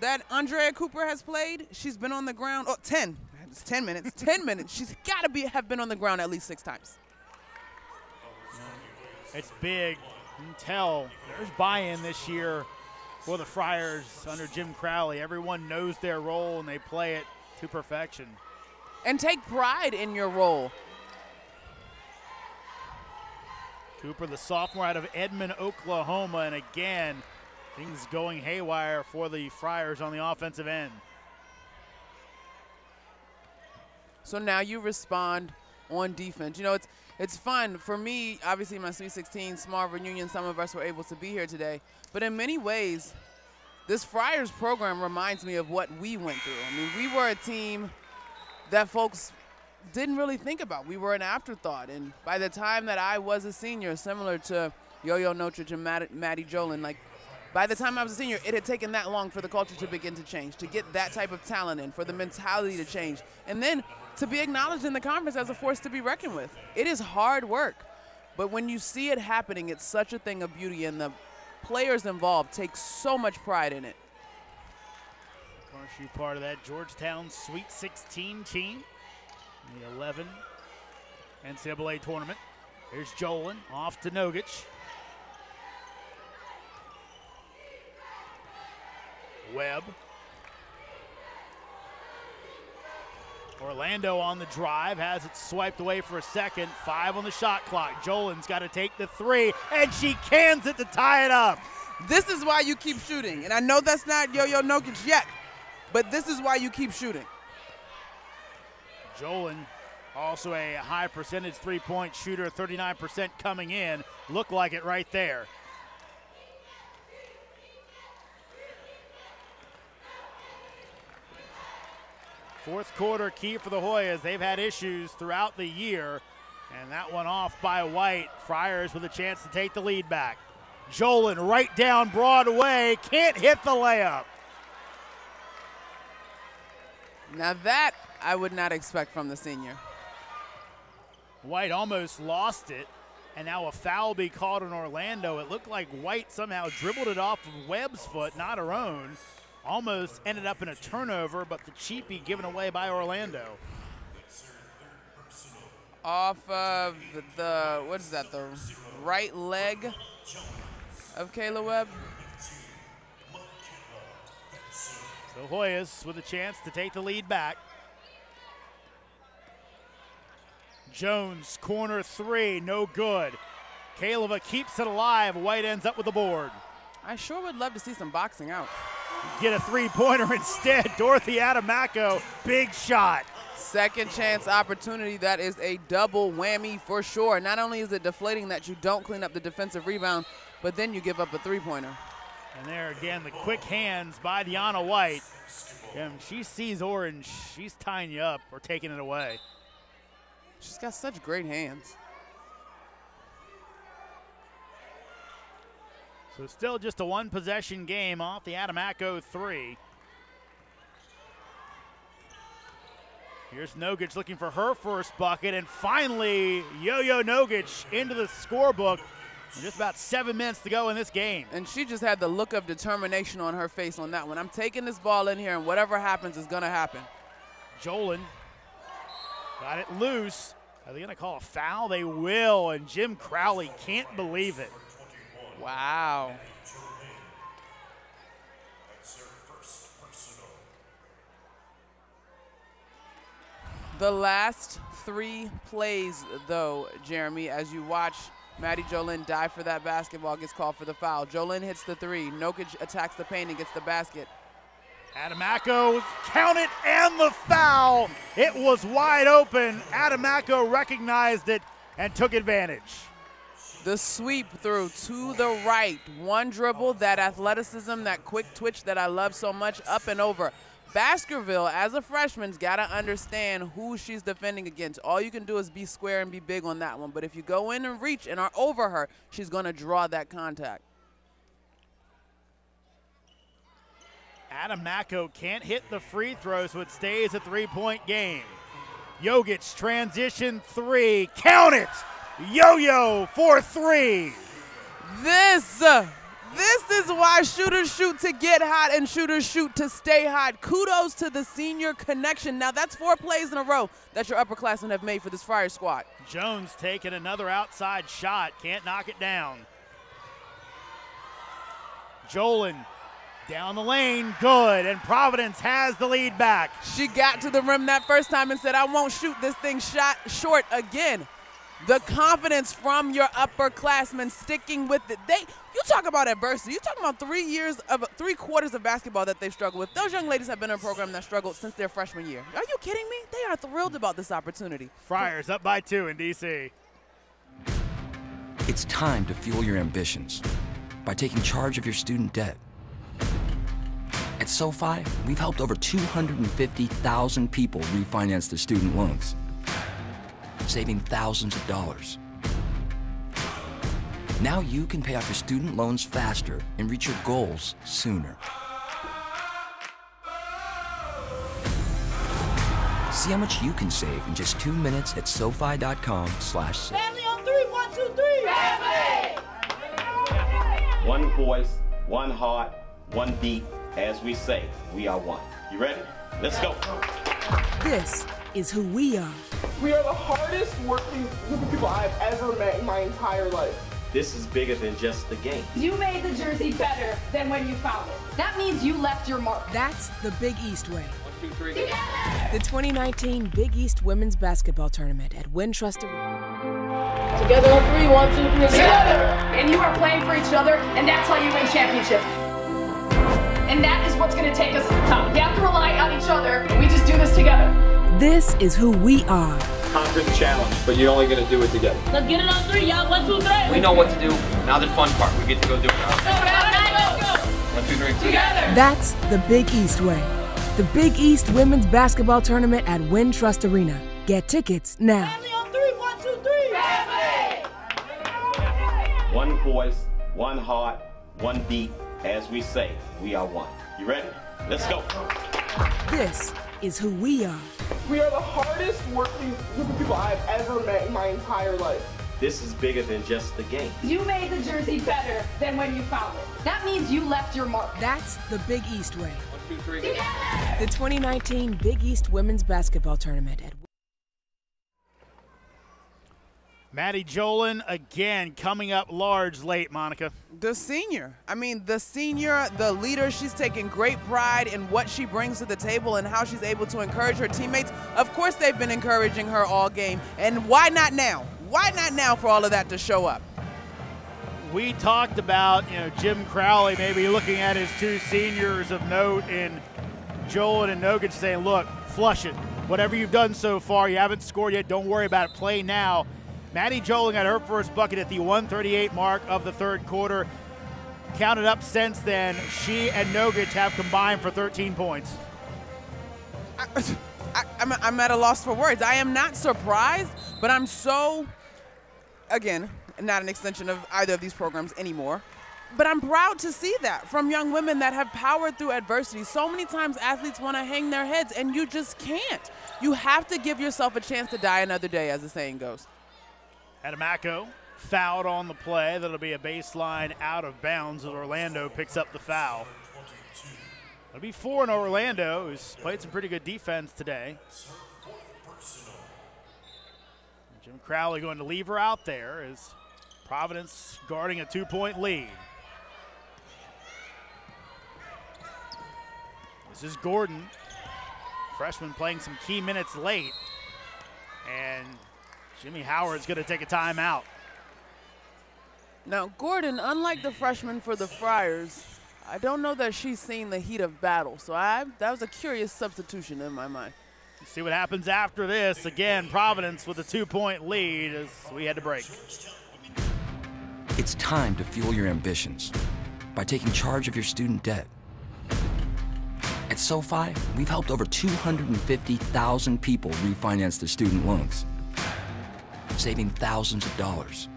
that Andrea Cooper has played, she's been on the ground, 10. It's 10 minutes. 10 minutes. She's got to have been on the ground at least 6 times. It's big. You can tell there's buy-in this year for the Friars under Jim Crowley. Everyone knows their role, and they play it to perfection. And take pride in your role. Cooper, the sophomore out of Edmond, Oklahoma, and again, things going haywire for the Friars on the offensive end. So now you respond on defense. You know, it's fun. For me, obviously my Sweet 16 small reunion, some of us were able to be here today. But in many ways, this Friars program reminds me of what we went through. I mean, we were a team that folks didn't really think about. We were an afterthought. And by the time that I was a senior, similar to Yo-Yo Notridge and Maddie Jolin, like, by the time I was a senior, it had taken that long for the culture to begin to change, to get that type of talent in, for the mentality to change, and then to be acknowledged in the conference as a force to be reckoned with. It is hard work, but when you see it happening, it's such a thing of beauty, and the players involved take so much pride in it. Of course, you're part of that Georgetown Sweet 16 team, the 11 NCAA tournament. Here's Jolin off to Nogic. Webb. Orlando on the drive, has it swiped away for a second. 5 on the shot clock. Jolin's got to take the 3, and she cans it to tie it up. This is why you keep shooting. And I know that's not Yo-Yo Nogic yet, but this is why you keep shooting. Jolin, also a high percentage three-point shooter, 39% coming in. Looked like it right there. Fourth quarter key for the Hoyas. They've had issues throughout the year, and that one off by White. Friars with a chance to take the lead back. Jolin right down Broadway, can't hit the layup. Now that I would not expect from the senior. White almost lost it, and now a foul be called on Orlando. It looked like White somehow dribbled it off of Webb's foot, not her own. Almost ended up in a turnover, but the cheapie given away by Orlando. Off of the, what is that, the right leg of Kayla Webb. So Hoyas with a chance to take the lead back. Jones, corner 3, no good. Kaleva keeps it alive. White ends up with the board. I sure would love to see some boxing out. Get a three-pointer instead. Dorothy Adamaco, big shot. Second chance opportunity. That is a double whammy for sure. Not only is it deflating that you don't clean up the defensive rebound, but then you give up a three-pointer. And there again, the quick hands by Deanna White. And she sees orange. She's tying you up or taking it away. She's got such great hands. So still just a one-possession game off the Adamaco 3. Here's Nogic looking for her first bucket, and finally Yo-Yo Nogic into the scorebook. And just about 7 minutes to go in this game. And she just had the look of determination on her face on that one. I'm taking this ball in here, and whatever happens is going to happen. Jolin got it loose. Are they going to call a foul? They will, and Jim Crowley can't believe it. Wow. The last 3 plays, though, Jeremy, as you watch Maddie Jolin dive for that basketball, gets called for the foul. Jolin hits the 3. Nokic attacks the paint and gets the basket. Adamaco, count it, and the foul. It was wide open. Adamaco recognized it and took advantage. The sweep through to the right. One dribble, that athleticism, that quick twitch that I love so much, up and over. Baskerville, as a freshman's got to understand who she's defending against. All you can do is be square and be big on that one. But if you go in and reach and are over her, she's going to draw that contact. Adamaco can't hit the free throw, so it stays a 3-point game. Jokic, transition 3, count it! Yo-Yo for 3. This is why shooters shoot to get hot and shooters shoot to stay hot. Kudos to the senior connection. Now that's 4 plays in a row that your upperclassmen have made for this Friar squad. Jones taking another outside shot, can't knock it down. Jolin down the lane, good, and Providence has the lead back. She got to the rim that first time and said, I won't shoot this thing short again. The confidence from your upperclassmen sticking with it. You talk about adversity. You talk about 3 quarters of basketball that they've struggled with. Those young ladies have been in a program that struggled since their freshman year. Are you kidding me? They are thrilled about this opportunity. Friars up by 2 in D.C. It's time to fuel your ambitions by taking charge of your student debt. At SoFi, we've helped over 250,000 people refinance their student loans. saving thousands of dollars. Now you can pay off your student loans faster and reach your goals sooner. See how much you can save in just 2 minutes at SoFi.com/save. Family on three, 1, 2, 3. Family! One voice, one heart, one beat. As we say, we are one. You ready? Let's go. This is who we are. We are the hardest working group of people I've ever met in my entire life. This is bigger than just the game. You made the jersey better than when you found it. That means you left your mark. That's the Big East way. 1, 2, 3. Together! The 2019 Big East Women's Basketball Tournament at Wintrust Arena. Together on three, 1, 2, 3. Together! And you are playing for each other, and that's how you win championships. And that is what's going to take us to the top. You have to rely on each other. We just do this together. This is who we are. Conquer the challenge, but you're only going to do it together. Let's get it on three, y'all. 1, 2, 3. We know what to do. Now the fun part. We get to go do it. Let's go! 1, 2, 3. Together! That's the Big East way. The Big East Women's Basketball Tournament at Wintrust Arena. Get tickets now. Family on three, 1, 2, 3. Family! One voice, one heart, one beat. As we say, we are one. You ready? Let's go. This is who we are. We are the hardest working group of people I've ever met in my entire life. This is bigger than just the game. You made the jersey better than when you found it. That means you left your mark. That's the Big East way. 1, 2, 3. Together! The 2019 Big East Women's Basketball Tournament at Maddie Jolin again coming up large late, Monica. The senior. I mean, the senior, the leader, she's taking great pride in what she brings to the table and how she's able to encourage her teammates. Of course, they've been encouraging her all game. And why not now? Why not now for all of that to show up? We talked about, Jim Crowley maybe looking at his two seniors of note in Jolin and Nogic saying, look, flush it. Whatever you've done so far, you haven't scored yet. Don't worry about it. Play now. Maddie Jolin got her first bucket at the 1:38 mark of the third quarter. Counted up since then. She and Nogic have combined for 13 points. I'm at a loss for words. I am not surprised, but I'm so, again, not an extension of either of these programs anymore, but I'm proud to see that from young women that have powered through adversity. So many times athletes want to hang their heads, and you just can't. You have to give yourself a chance to die another day, as the saying goes. Adamako fouled on the play. That'll be a baseline out of bounds as Orlando picks up the foul. It'll be 4 in Orlando, who's played some pretty good defense today. Jim Crowley going to leave her out there as Providence guarding a 2-point lead. This is Gordon, freshman playing some key minutes late. And Jimmy Howard's going to take a timeout. Now, Gordon, unlike the freshman for the Friars, I don't know that she's seen the heat of battle. So that was a curious substitution in my mind. Let's see what happens after this. Again, Providence with a 2-point lead as we had to break. It's time to fuel your ambitions by taking charge of your student debt. At SoFi, we've helped over 250,000 people refinance their student loans, saving thousands of dollars.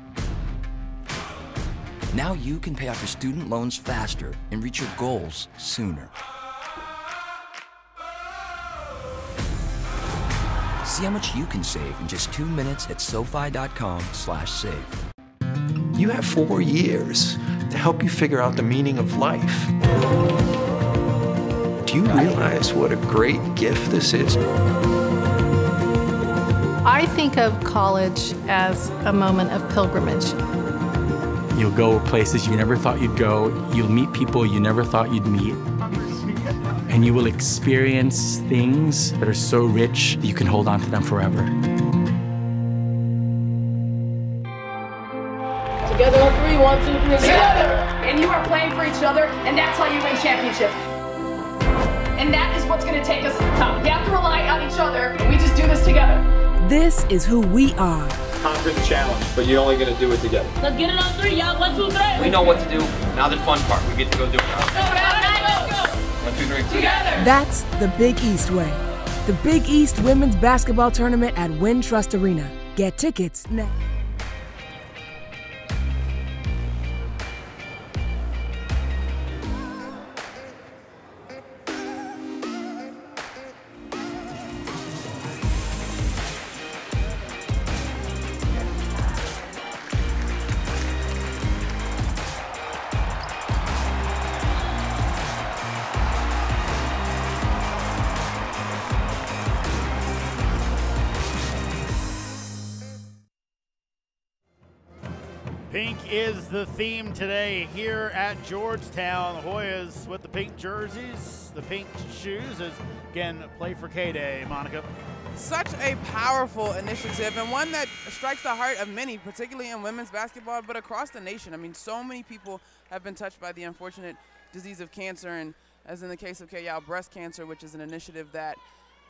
Now you can pay off your student loans faster and reach your goals sooner. See how much you can save in just 2 minutes at SoFi.com/save. You have 4 years to help you figure out the meaning of life. Do you realize what a great gift this is? I think of college as a moment of pilgrimage. You'll go places you never thought you'd go. You'll meet people you never thought you'd meet. And you will experience things that are so rich that you can hold on to them forever. Together on three, 1, 2, 3. Together! And you are playing for each other, and that's how you win championships. And that is what's going to take us to the top. You have to rely on each other. We just do this together. This is who we are. Conquer the challenge, but you're only going to do it together. Let's get it on three, y'all. 1, 2, 3. We know what to do. Now the fun part. We get to go do it. Let's go! 1, 2, 3. Together! That's the Big East way. The Big East Women's Basketball Tournament at Wintrust Arena. Get tickets now. Pink is the theme today here at Georgetown. Hoyas with the pink jerseys, the pink shoes, as again play for K-Day. Monica. Such a powerful initiative, and one that strikes the heart of many, particularly in women's basketball, but across the nation. I mean, so many people have been touched by the unfortunate disease of cancer, and as in the case of K-Yao, breast cancer, which is an initiative that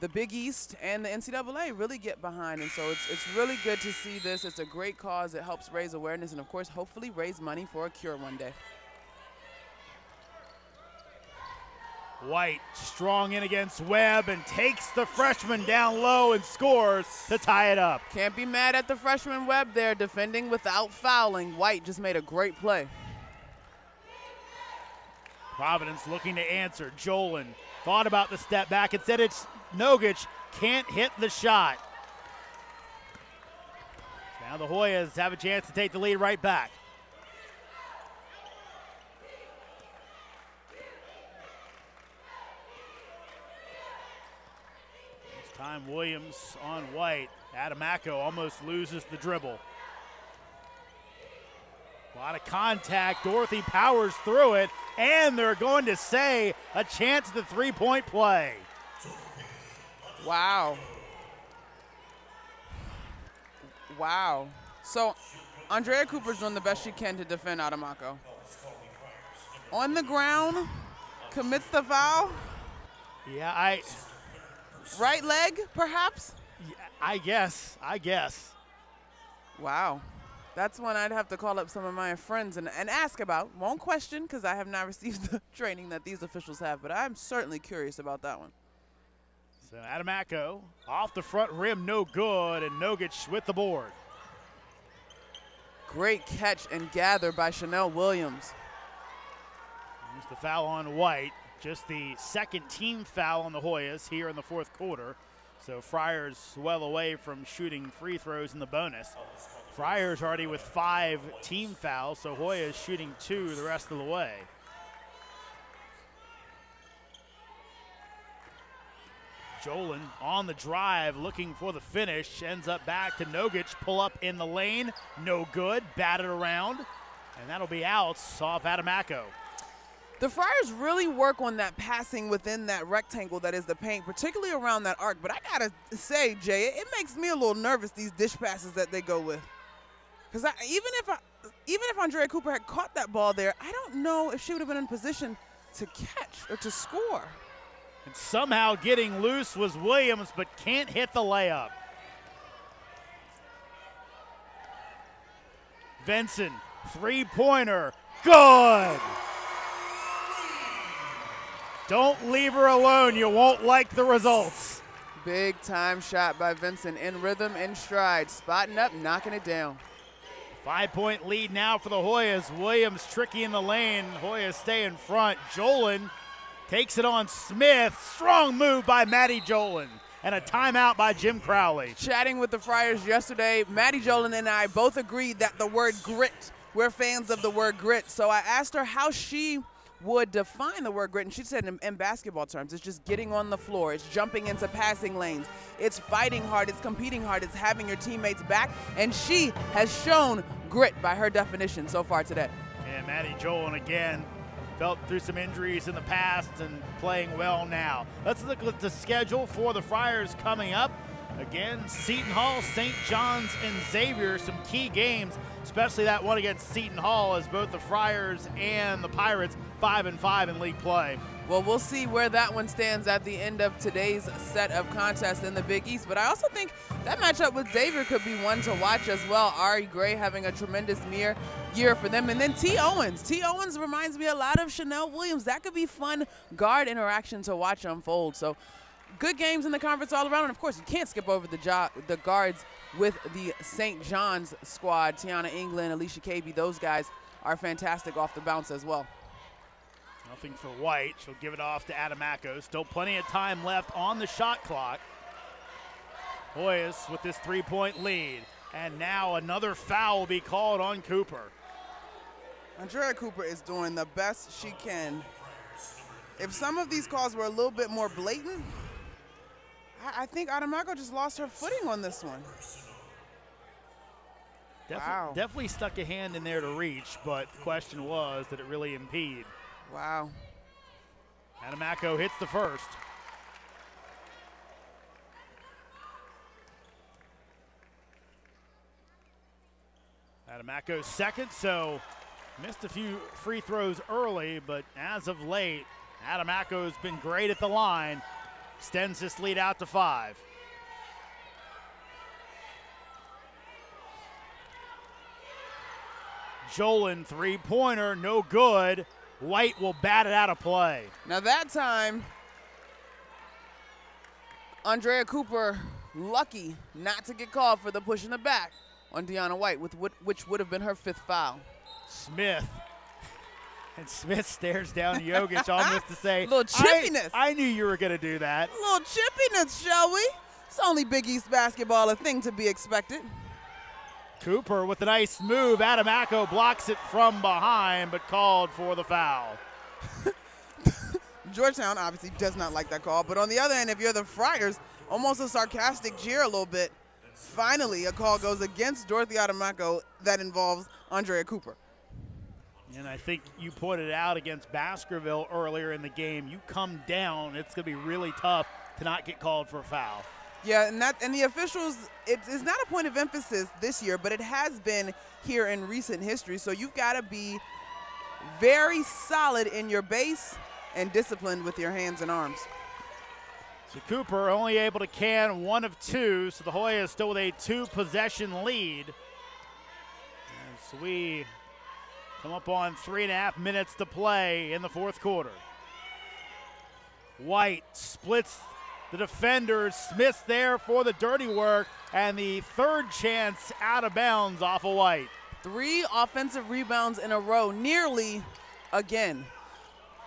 the Big East and the NCAA really get behind. And so it's really good to see this. It's a great cause. It helps raise awareness and, of course, hopefully raise money for a cure one day. White strong in against Webb and takes the freshman down low and scores to tie it up. Can't be mad at the freshman Webb there, defending without fouling. White just made a great play. Providence looking to answer. Jolin thought about the step back. Instead, it's Nogic, can't hit the shot. Now the Hoyas have a chance to take the lead right back. This time Williams on White. Adamako almost loses the dribble. A lot of contact. Dorothy powers through it, and they're going to say a chance at the three-point play. Wow. Wow. So Andrea Cooper's doing the best she can to defend Adamako. On the ground, commits the foul. Yeah, right leg, perhaps? Yeah, I guess. Wow. That's one I'd have to call up some of my friends and ask about. Won't question, because I have not received the training that these officials have, but I'm certainly curious about that one. So Adamako off the front rim, no good, and Nogic with the board. Great catch and gather by Chanel Williams. Here's the foul on White. Just the second team foul on the Hoyas here in the fourth quarter. So Friars well away from shooting free throws in the bonus. Friars already with 5 team fouls, so Hoyas shooting 2 the rest of the way. Jolin on the drive, looking for the finish, ends up back to Nogic, pull up in the lane, no good, batted around, and that'll be outs off Adamako. The Friars really work on that passing within that rectangle that is the paint, particularly around that arc. But I gotta say, Jay, it makes me a little nervous, these dish passes that they go with. Because even if Andrea Cooper had caught that ball there, I don't know if she would have been in position to catch or to score. And somehow getting loose was Williams, but can't hit the layup. Vinson, three-pointer, good! Don't leave her alone, you won't like the results. Big time shot by Vinson, in rhythm, in stride, spotting up, knocking it down. 5-point lead now for the Hoyas. Williams tricky in the lane, Hoyas stay in front. Jolin takes it on Smith. Strong move by Maddie Jolin. And a timeout by Jim Crowley. Chatting with the Friars yesterday, Maddie Jolin and I both agreed that the word grit, we're fans of the word grit. So I asked her how she would define the word grit, and she said in basketball terms, it's just getting on the floor, it's jumping into passing lanes, it's fighting hard, it's competing hard, it's having your teammates back, and she has shown grit by her definition so far today. And Maddie Jolin again felt through some injuries in the past and playing well now. Let's look at the schedule for the Friars coming up. Again, Seton Hall, St. John's, and Xavier, some key games, especially that one against Seton Hall, as both the Friars and the Pirates 5-5 in league play. Well, we'll see where that one stands at the end of today's set of contests in the Big East. But I also think that matchup with Xavier could be one to watch as well. Ari Gray having a tremendous year for them. And then T. Owens. T. Owens reminds me a lot of Chanel Williams. That could be fun guard interaction to watch unfold. So good games in the conference all around. And, of course, you can't skip over the guards with the St. John's squad. Tiana England, Alicia Cabey, those guys are fantastic off the bounce as well. Nothing for White. She'll give it off to Adamako. Still plenty of time left on the shot clock. Hoyas with this three-point lead. And now another foul will be called on Cooper. Andrea Cooper is doing the best she can. If some of these calls were a little bit more blatant, I think Adamako just lost her footing on this one. Wow. Definitely stuck a hand in there to reach, but the question was, did it really impede? Wow. Adamako hits the first. Adamako's second, so missed a few free throws early, but as of late, Adamako's been great at the line. Extends this lead out to 5. Jolin three-pointer, no good. White will bat it out of play. Now that time, Andrea Cooper lucky not to get called for the push in the back on Deanna White, which would have been her 5th foul. Smith. And Smith stares down Jokic almost to say, a little chippiness. I knew you were going to do that. A little chippiness, shall we? It's only Big East basketball, a thing to be expected. Cooper with a nice move. Adamako blocks it from behind, but called for the foul. Georgetown obviously does not like that call, but on the other end, if you're the Friars, almost a sarcastic jeer a little bit. Finally, a call goes against Dorothy Adamako that involves Andrea Cooper. And I think you pointed out against Baskerville earlier in the game, you come down, it's going to be really tough to not get called for a foul. Yeah, and the officials, it's not a point of emphasis this year, but it has been here in recent history. So you've got to be very solid in your base and disciplined with your hands and arms. So Cooper only able to can 1 of 2, so the Hoyas still with a 2-possession lead. So we come up on 3.5 minutes to play in the 4th quarter. White splits the defenders. Smith's there for the dirty work, and the 3rd chance out of bounds off of White. 3 offensive rebounds in a row, nearly again.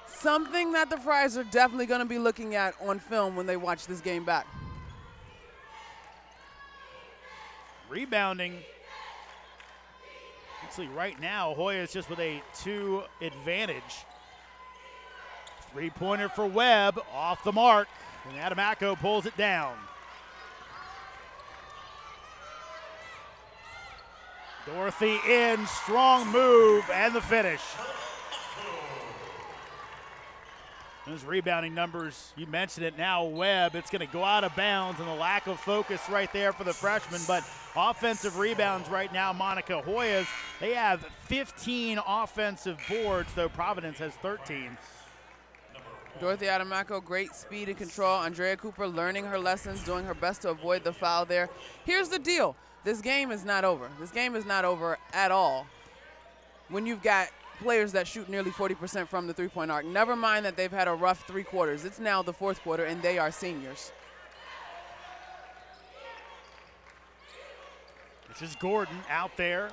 Something that the Friars are definitely going to be looking at on film when they watch this game back. Rebounding. Actually, right now, Hoyas just with a 2 advantage. Three-pointer for Webb, off the mark, and Adamako pulls it down. Dorothy in, strong move, and the finish. Those rebounding numbers, you mentioned it now, Webb, it's going to go out of bounds, and the lack of focus right there for the freshman. But offensive rebounds right now, Monica Hoyas, they have 15 offensive boards, though Providence has 13. Dorothy Adamako, great speed and control. Andrea Cooper learning her lessons, doing her best to avoid the foul there. Here's the deal. This game is not over. This game is not over at all when you've got players that shoot nearly 40% from the three-point arc. Never mind that they've had a rough 3 quarters. It's now the 4th quarter, and they are seniors. This is Gordon out there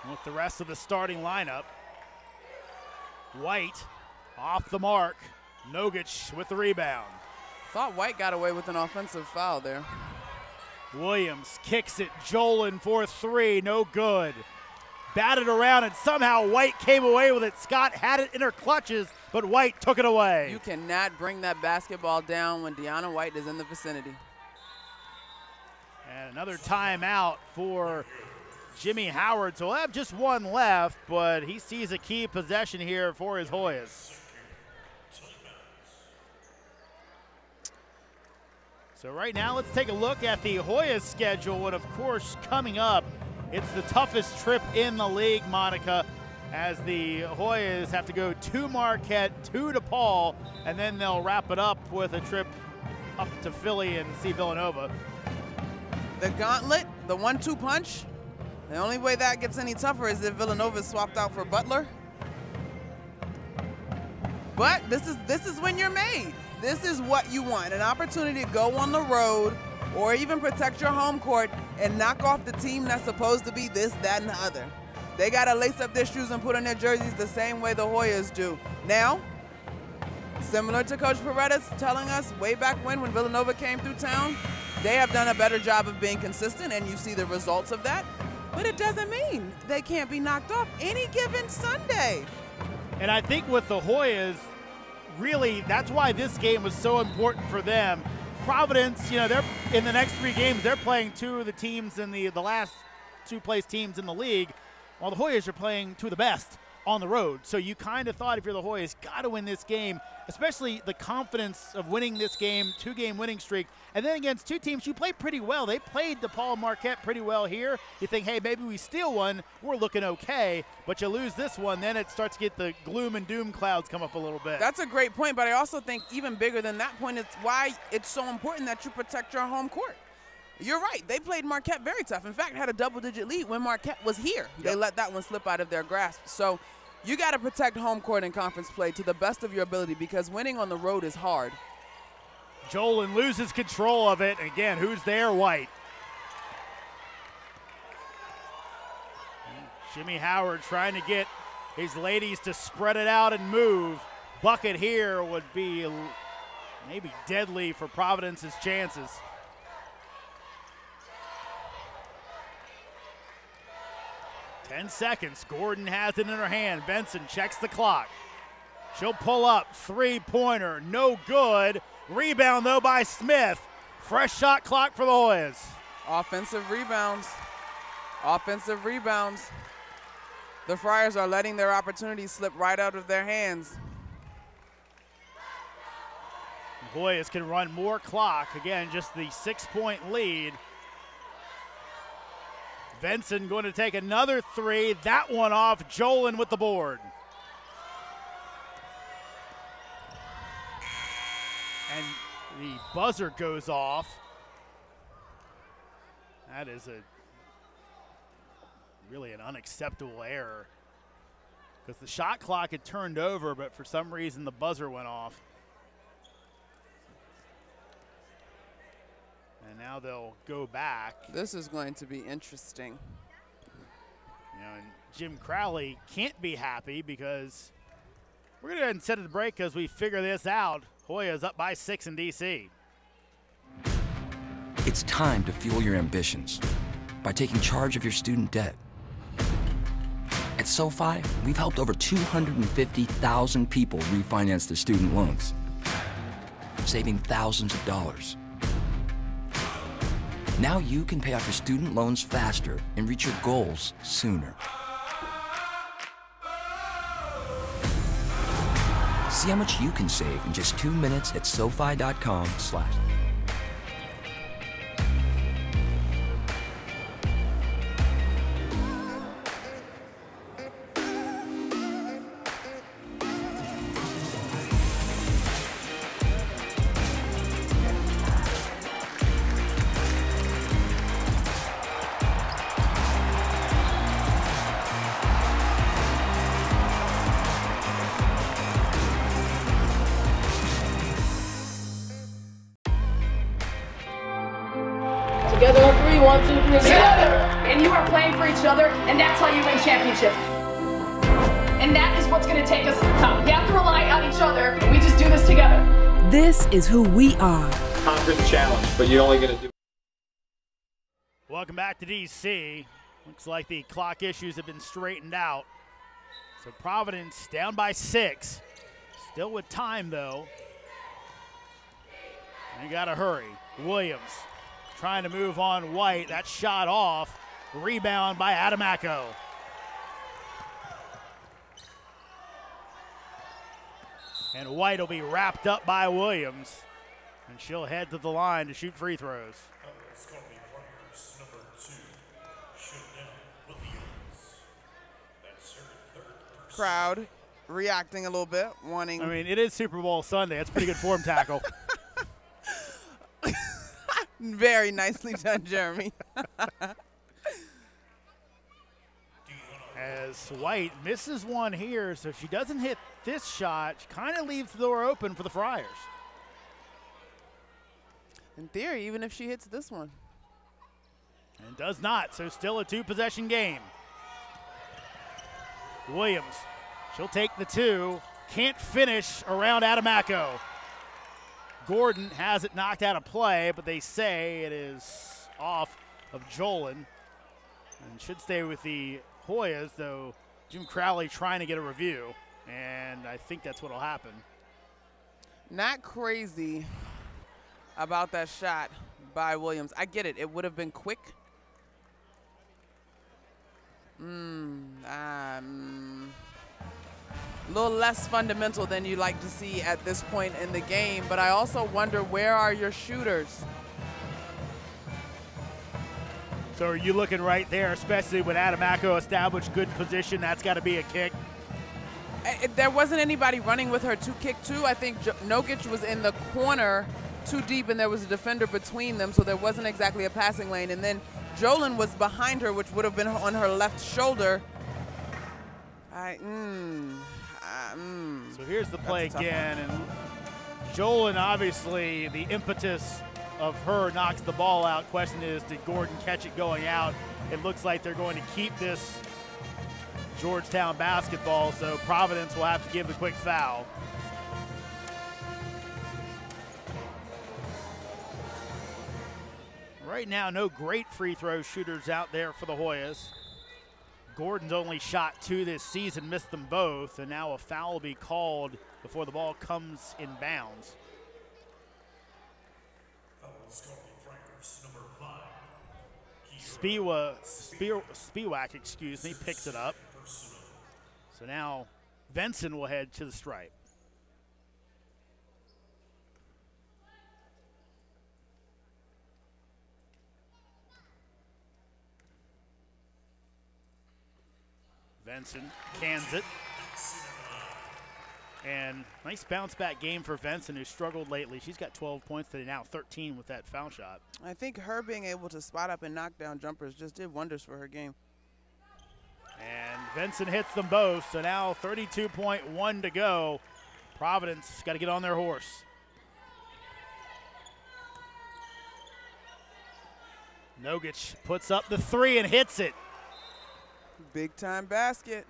with the rest of the starting lineup. White off the mark. Nogic with the rebound. Thought White got away with an offensive foul there. Williams kicks it. Jolin for 3, no good. Batted around, and somehow White came away with it. Scott had it in her clutches, but White took it away. You cannot bring that basketball down when Deanna White is in the vicinity. And another timeout for Jimmy Howard. So he'll have just 1 left, but he sees a key possession here for his Hoyas. So right now, let's take a look at the Hoyas schedule. And of course, coming up, it's the toughest trip in the league, Monica, as the Hoyas have to go to Marquette, to DePaul, and then they'll wrap it up with a trip up to Philly and see Villanova. The gauntlet, the 1-2 punch, the only way that gets any tougher is if Villanova is swapped out for Butler. But this is when you're made. This is what you want, an opportunity to go on the road or even protect your home court and knock off the team that's supposed to be this, that, and the other. They got to lace up their shoes and put on their jerseys the same way the Hoyas do. Now, similar to Coach Paredes telling us way back when Villanova came through town, they have done a better job of being consistent, and you see the results of that. But it doesn't mean they can't be knocked off any given Sunday. And I think with the Hoyas, really, that's why this game was so important for them. Providence, you know, they're in the next 3 games, they're playing 2 of the teams in the last 2-place teams in the league, while the Hoyas are playing 2 of the best on the road. So you kind of thought if you're the Hoyas, got to win this game, especially the confidence of winning this game, 2-game winning streak. And then against 2 teams, you played pretty well. They played DePaul and Marquette pretty well here. You think, hey, maybe we steal one, we're looking okay. But you lose this one, then it starts to get the gloom and doom clouds come up a little bit. That's a great point, but I also think even bigger than that point, it's why it's so important that you protect your home court. You're right. They played Marquette very tough. In fact, had a double-digit lead when Marquette was here. Yep. They let that one slip out of their grasp. So you got to protect home court in conference play to the best of your ability because winning on the road is hard. Jolin loses control of it. Again, who's there? White. Jimmy Howard trying to get his ladies to spread it out and move. Bucket here would be maybe deadly for Providence's chances. Ten seconds. Gordon has it in her hand. Benson checks the clock. She'll pull up. 3-pointer. No good. Rebound, though, by Smith. Fresh shot clock for the Hoyas. Offensive rebounds. Offensive rebounds. The Friars are letting their opportunities slip right out of their hands. The Hoyas can run more clock. Again, just the 6-point lead. Benson going to take another 3. That one off. Jolin with the board. And the buzzer goes off. That is really an unacceptable error because the shot clock had turned over, but for some reason the buzzer went off. And now they'll go back. This is going to be interesting. You know, and Jim Crowley can't be happy because we're going to go ahead and set it to break because we figure this out. Hoyas up by 6 in D.C. It's time to fuel your ambitions by taking charge of your student debt. At SoFi, we've helped over 250,000 people refinance their student loans, saving thousands of dollars. Now you can pay off your student loans faster and reach your goals sooner. See how much you can save in just 2 minutes at SoFi.com/. Together on 3, 1, 2, 3. Together! And you are playing for each other, and that's how you win championships. And that is what's going to take us to the top. We have to rely on each other, and we just do this together. This is who we are. Conference challenge, but you're only going to do. Welcome back to D.C. Looks like the clock issues have been straightened out. So Providence down by 6. Still with time, though. You got to hurry. Williams trying to move on White. That shot off. Rebound by Adamacco. And White will be wrapped up by Williams. And she'll head to the line to shoot free throws. Crowd reacting a little bit, wanting. I mean, it is Super Bowl Sunday. That's a pretty good form tackle. Very nicely done, Jeremy. As White misses one here, so if she doesn't hit this shot, she kind of leaves the door open for the Friars. In theory, even if she hits this one. And does not, so still a 2-possession game. Williams, she'll take the 2. Can't finish around Adamaco. Gordon has it knocked out of play, but they say it is off of Jolin. And should stay with the Hoyas, though Jim Crowley trying to get a review. And I think that's what will happen. Not crazy about that shot by Williams. I get it. It would have been quick. A little less fundamental than you like to see at this point in the game, but I also wonder, where are your shooters? So are you looking right there, especially when Adamaco established good position? That's got to be a kick. There wasn't anybody running with her to kick to. I think Nogic was in the corner too deep, and there was a defender between them, so there wasn't exactly a passing lane. And then Jolin was behind her, which would have been on her left shoulder. So here's the play again, and Jolin, obviously the impetus of her knocks the ball out. Question is, did Gordon catch it going out? It looks like they're going to keep this Georgetown basketball, so Providence will have to give the quick foul. Right now, no great free throw shooters out there for the Hoyas. Gordon's only shot 2 this season, missed them both, and now a foul will be called before the ball comes in bounds. Spiewak, excuse me, picks it up. So now Benson will head to the stripe. Benson cans it. And nice bounce back game for Benson, who struggled lately. She's got 12 points today, now 13 with that foul shot. I think her being able to spot up and knock down jumpers just did wonders for her game. And Benson hits them both, so now 32.1 to go. Providence got to get on their horse. Nogic puts up the 3 and hits it. Big time basket.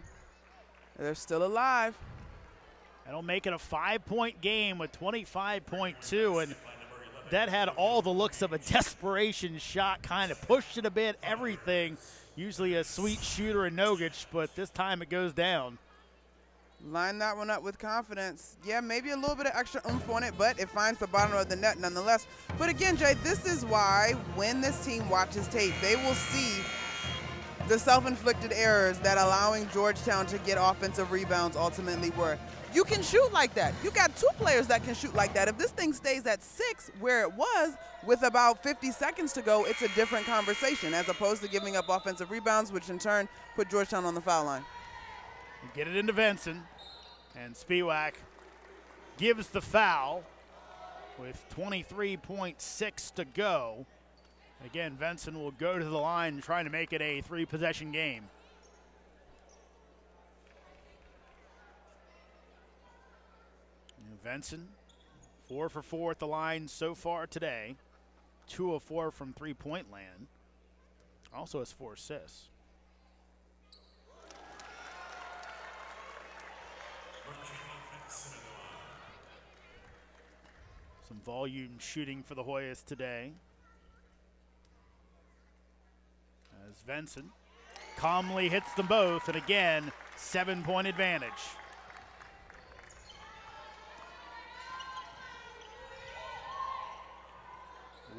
They're still alive. That'll make it a 5-point game with 25.2, and that had all the looks of a desperation shot, kind of pushed it a bit, everything. Usually a sweet shooter in Nogic, but this time it goes down. Line that one up with confidence. Yeah, maybe a little bit of extra oomph on it, but it finds the bottom of the net nonetheless. But again, Jay, this is why when this team watches tape, they will see the self-inflicted errors that allowing Georgetown to get offensive rebounds ultimately were. You can shoot like that. You got 2 players that can shoot like that. If this thing stays at 6 where it was with about 50 seconds to go, it's a different conversation as opposed to giving up offensive rebounds, which in turn put Georgetown on the foul line. Get it into Benson, and Spiewak gives the foul with 23.6 to go. Again, Benson will go to the line trying to make it a 3-possession game. And Benson, 4 for 4 at the line so far today. 2 of 4 from three-point land. Also has 4 assists. Some volume shooting for the Hoyas today. As Benson calmly hits them both, and again, 7-point advantage.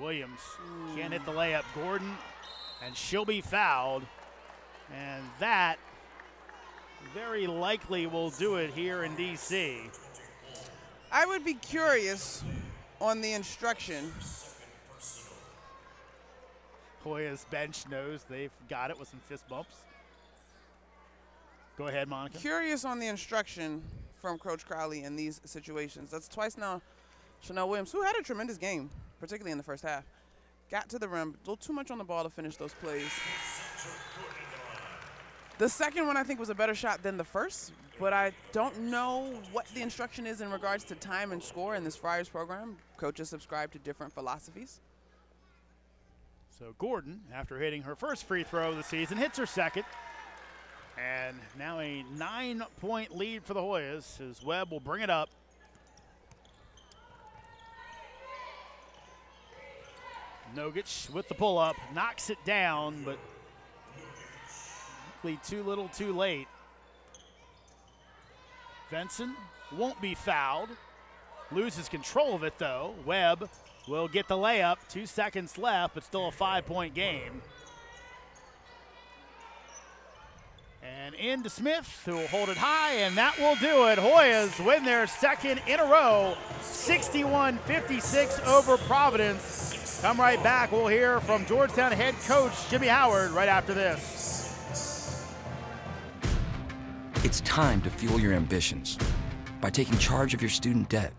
Williams can't hit the layup. Gordon, and she'll be fouled. And that very likely will do it here in D.C. I would be curious on the instruction. Hoya's bench knows they've got it with some fist bumps. Go ahead, Monica. Curious on the instruction from Coach Crowley in these situations. That's twice now Chanel Williams, who had a tremendous game, particularly in the first half, got to the rim, a little too much on the ball to finish those plays. The second one, I think, was a better shot than the first. but I don't know what the instruction is in regards to time and score in this Friars program. Coaches subscribe to different philosophies. So Gordon, after hitting her first free throw of the season, hits her second. And now a 9-point lead for the Hoyas as Webb will bring it up. Nogic with the pull-up, knocks it down, but too little too late. Benson won't be fouled. Loses control of it, though. Webb will get the layup. 2 seconds left, but still a 5-point game. And into Smith, who will hold it high, and that will do it. Hoyas win their second in a row, 61-56 over Providence. Come right back. We'll hear from Georgetown head coach Jimmy Howard right after this. It's time to fuel your ambitions by taking charge of your student debt.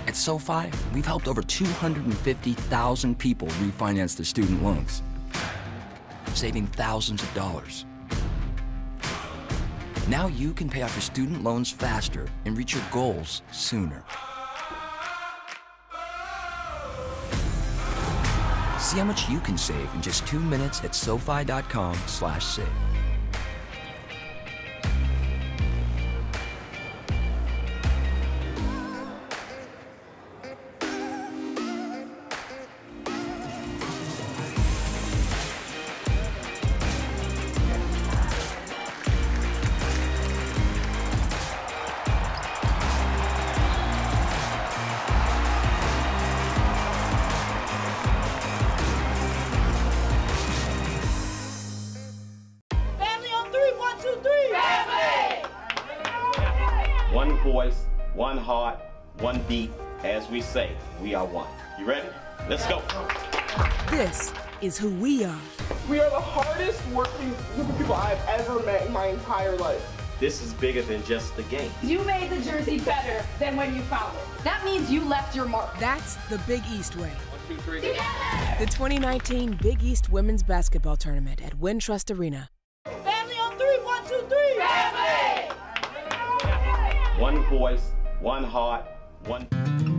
At SoFi, we've helped over 250,000 people refinance their student loans, saving thousands of dollars. Now you can pay off your student loans faster and reach your goals sooner. See how much you can save in just 2 minutes at SoFi.com/save. One voice, one heart, one beat. As we say, we are one. You ready? Let's go. This is who we are. We are the hardest working group of people I've ever met in my entire life. This is bigger than just the game. You made the jersey better than when you found it. That means you left your mark. That's the Big East way. 1, 2, 3. Together! The 2019 Big East Women's Basketball Tournament at Wintrust Arena. Family on 3, 1, 2, 3. Family! One voice, one heart, one.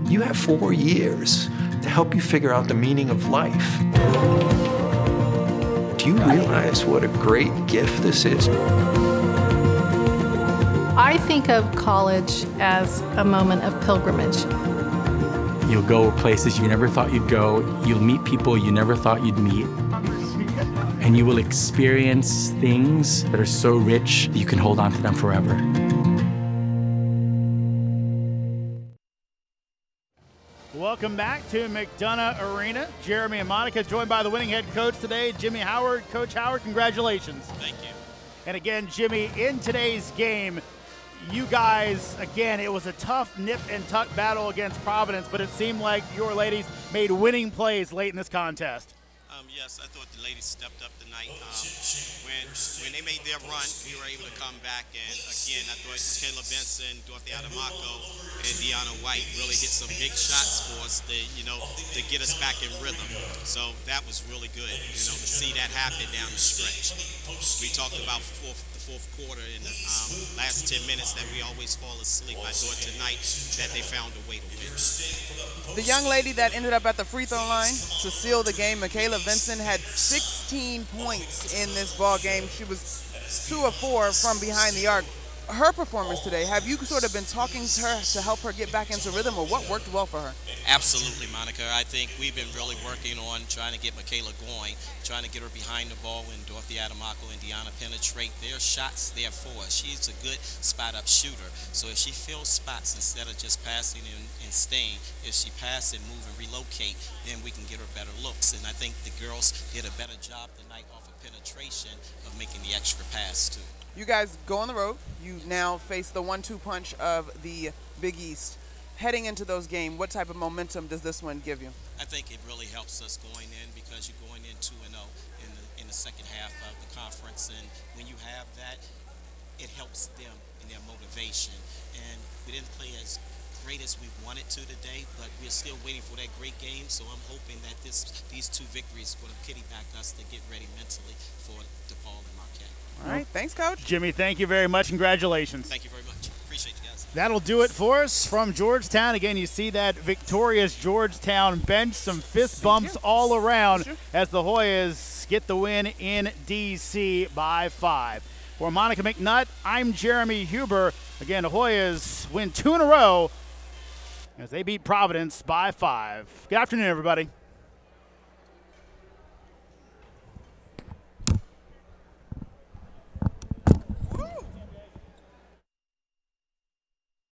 You have 4 years to help you figure out the meaning of life. Do you realize what a great gift this is? I think of college as a moment of pilgrimage. You'll go places you never thought you'd go. You'll meet people you never thought you'd meet. And you will experience things that are so rich that you can hold on to them forever. Welcome back to McDonough Arena. Jeremy and Monica joined by the winning head coach today, Jimmy Howard. Coach Howard, congratulations. Thank you. And again, Jimmy, in today's game, you guys, again, it was a tough nip and tuck battle against Providence, but it seemed like your ladies made winning plays late in this contest. Yes, I thought the ladies stepped up tonight. When they made their run, we were able to come back. And again, I thought Kayla Benson, Dorothy Adamako, and Deanna White really hit some big shots for us to get us back in rhythm. So that was really good, to see that happen down the stretch. We talked about the fourth quarter in the last 10 minutes that we always fall asleep. I thought tonight that they found a way to win. The young lady that ended up at the free throw line to seal the game, Michaela Vincent, had 16 points in this ball game. She was 2 of 4 from behind the arc. Her performance today, have you sort of been talking to her to help her get back into rhythm, or what worked well for her? Absolutely, Monica. I think we've been really working on trying to get Michaela going, trying to get her behind the ball when Dorothy Adamako and Deanna penetrate. Their shots there for her. She's a good spot-up shooter. So if she fills spots instead of just passing and staying, if she pass and move and relocate, then we can get her better looks. And I think the girls did a better job tonight off of penetration of making the extra pass, too. You guys go on the road. You now face the 1-2 punch of the Big East. Heading into those games, what type of momentum does this one give you? I think it really helps us going in because you're going in 2-0 in the second half of the conference. And when you have that, it helps them in their motivation. And we didn't play as great as we wanted to today, but we're still waiting for that great game. So I'm hoping that these 2 victories will piggyback us to get ready mentally for DePaul and Marquette. All right. Thanks, Coach. Jimmy, thank you very much. Congratulations. Thank you very much. Appreciate you guys. That'll do it for us from Georgetown. Again, you see that victorious Georgetown bench, some fist bumps all around as the Hoyas get the win in D.C. by 5. For Monica McNutt, I'm Jeremy Huber. Again, the Hoyas win 2 in a row as they beat Providence by 5. Good afternoon, everybody.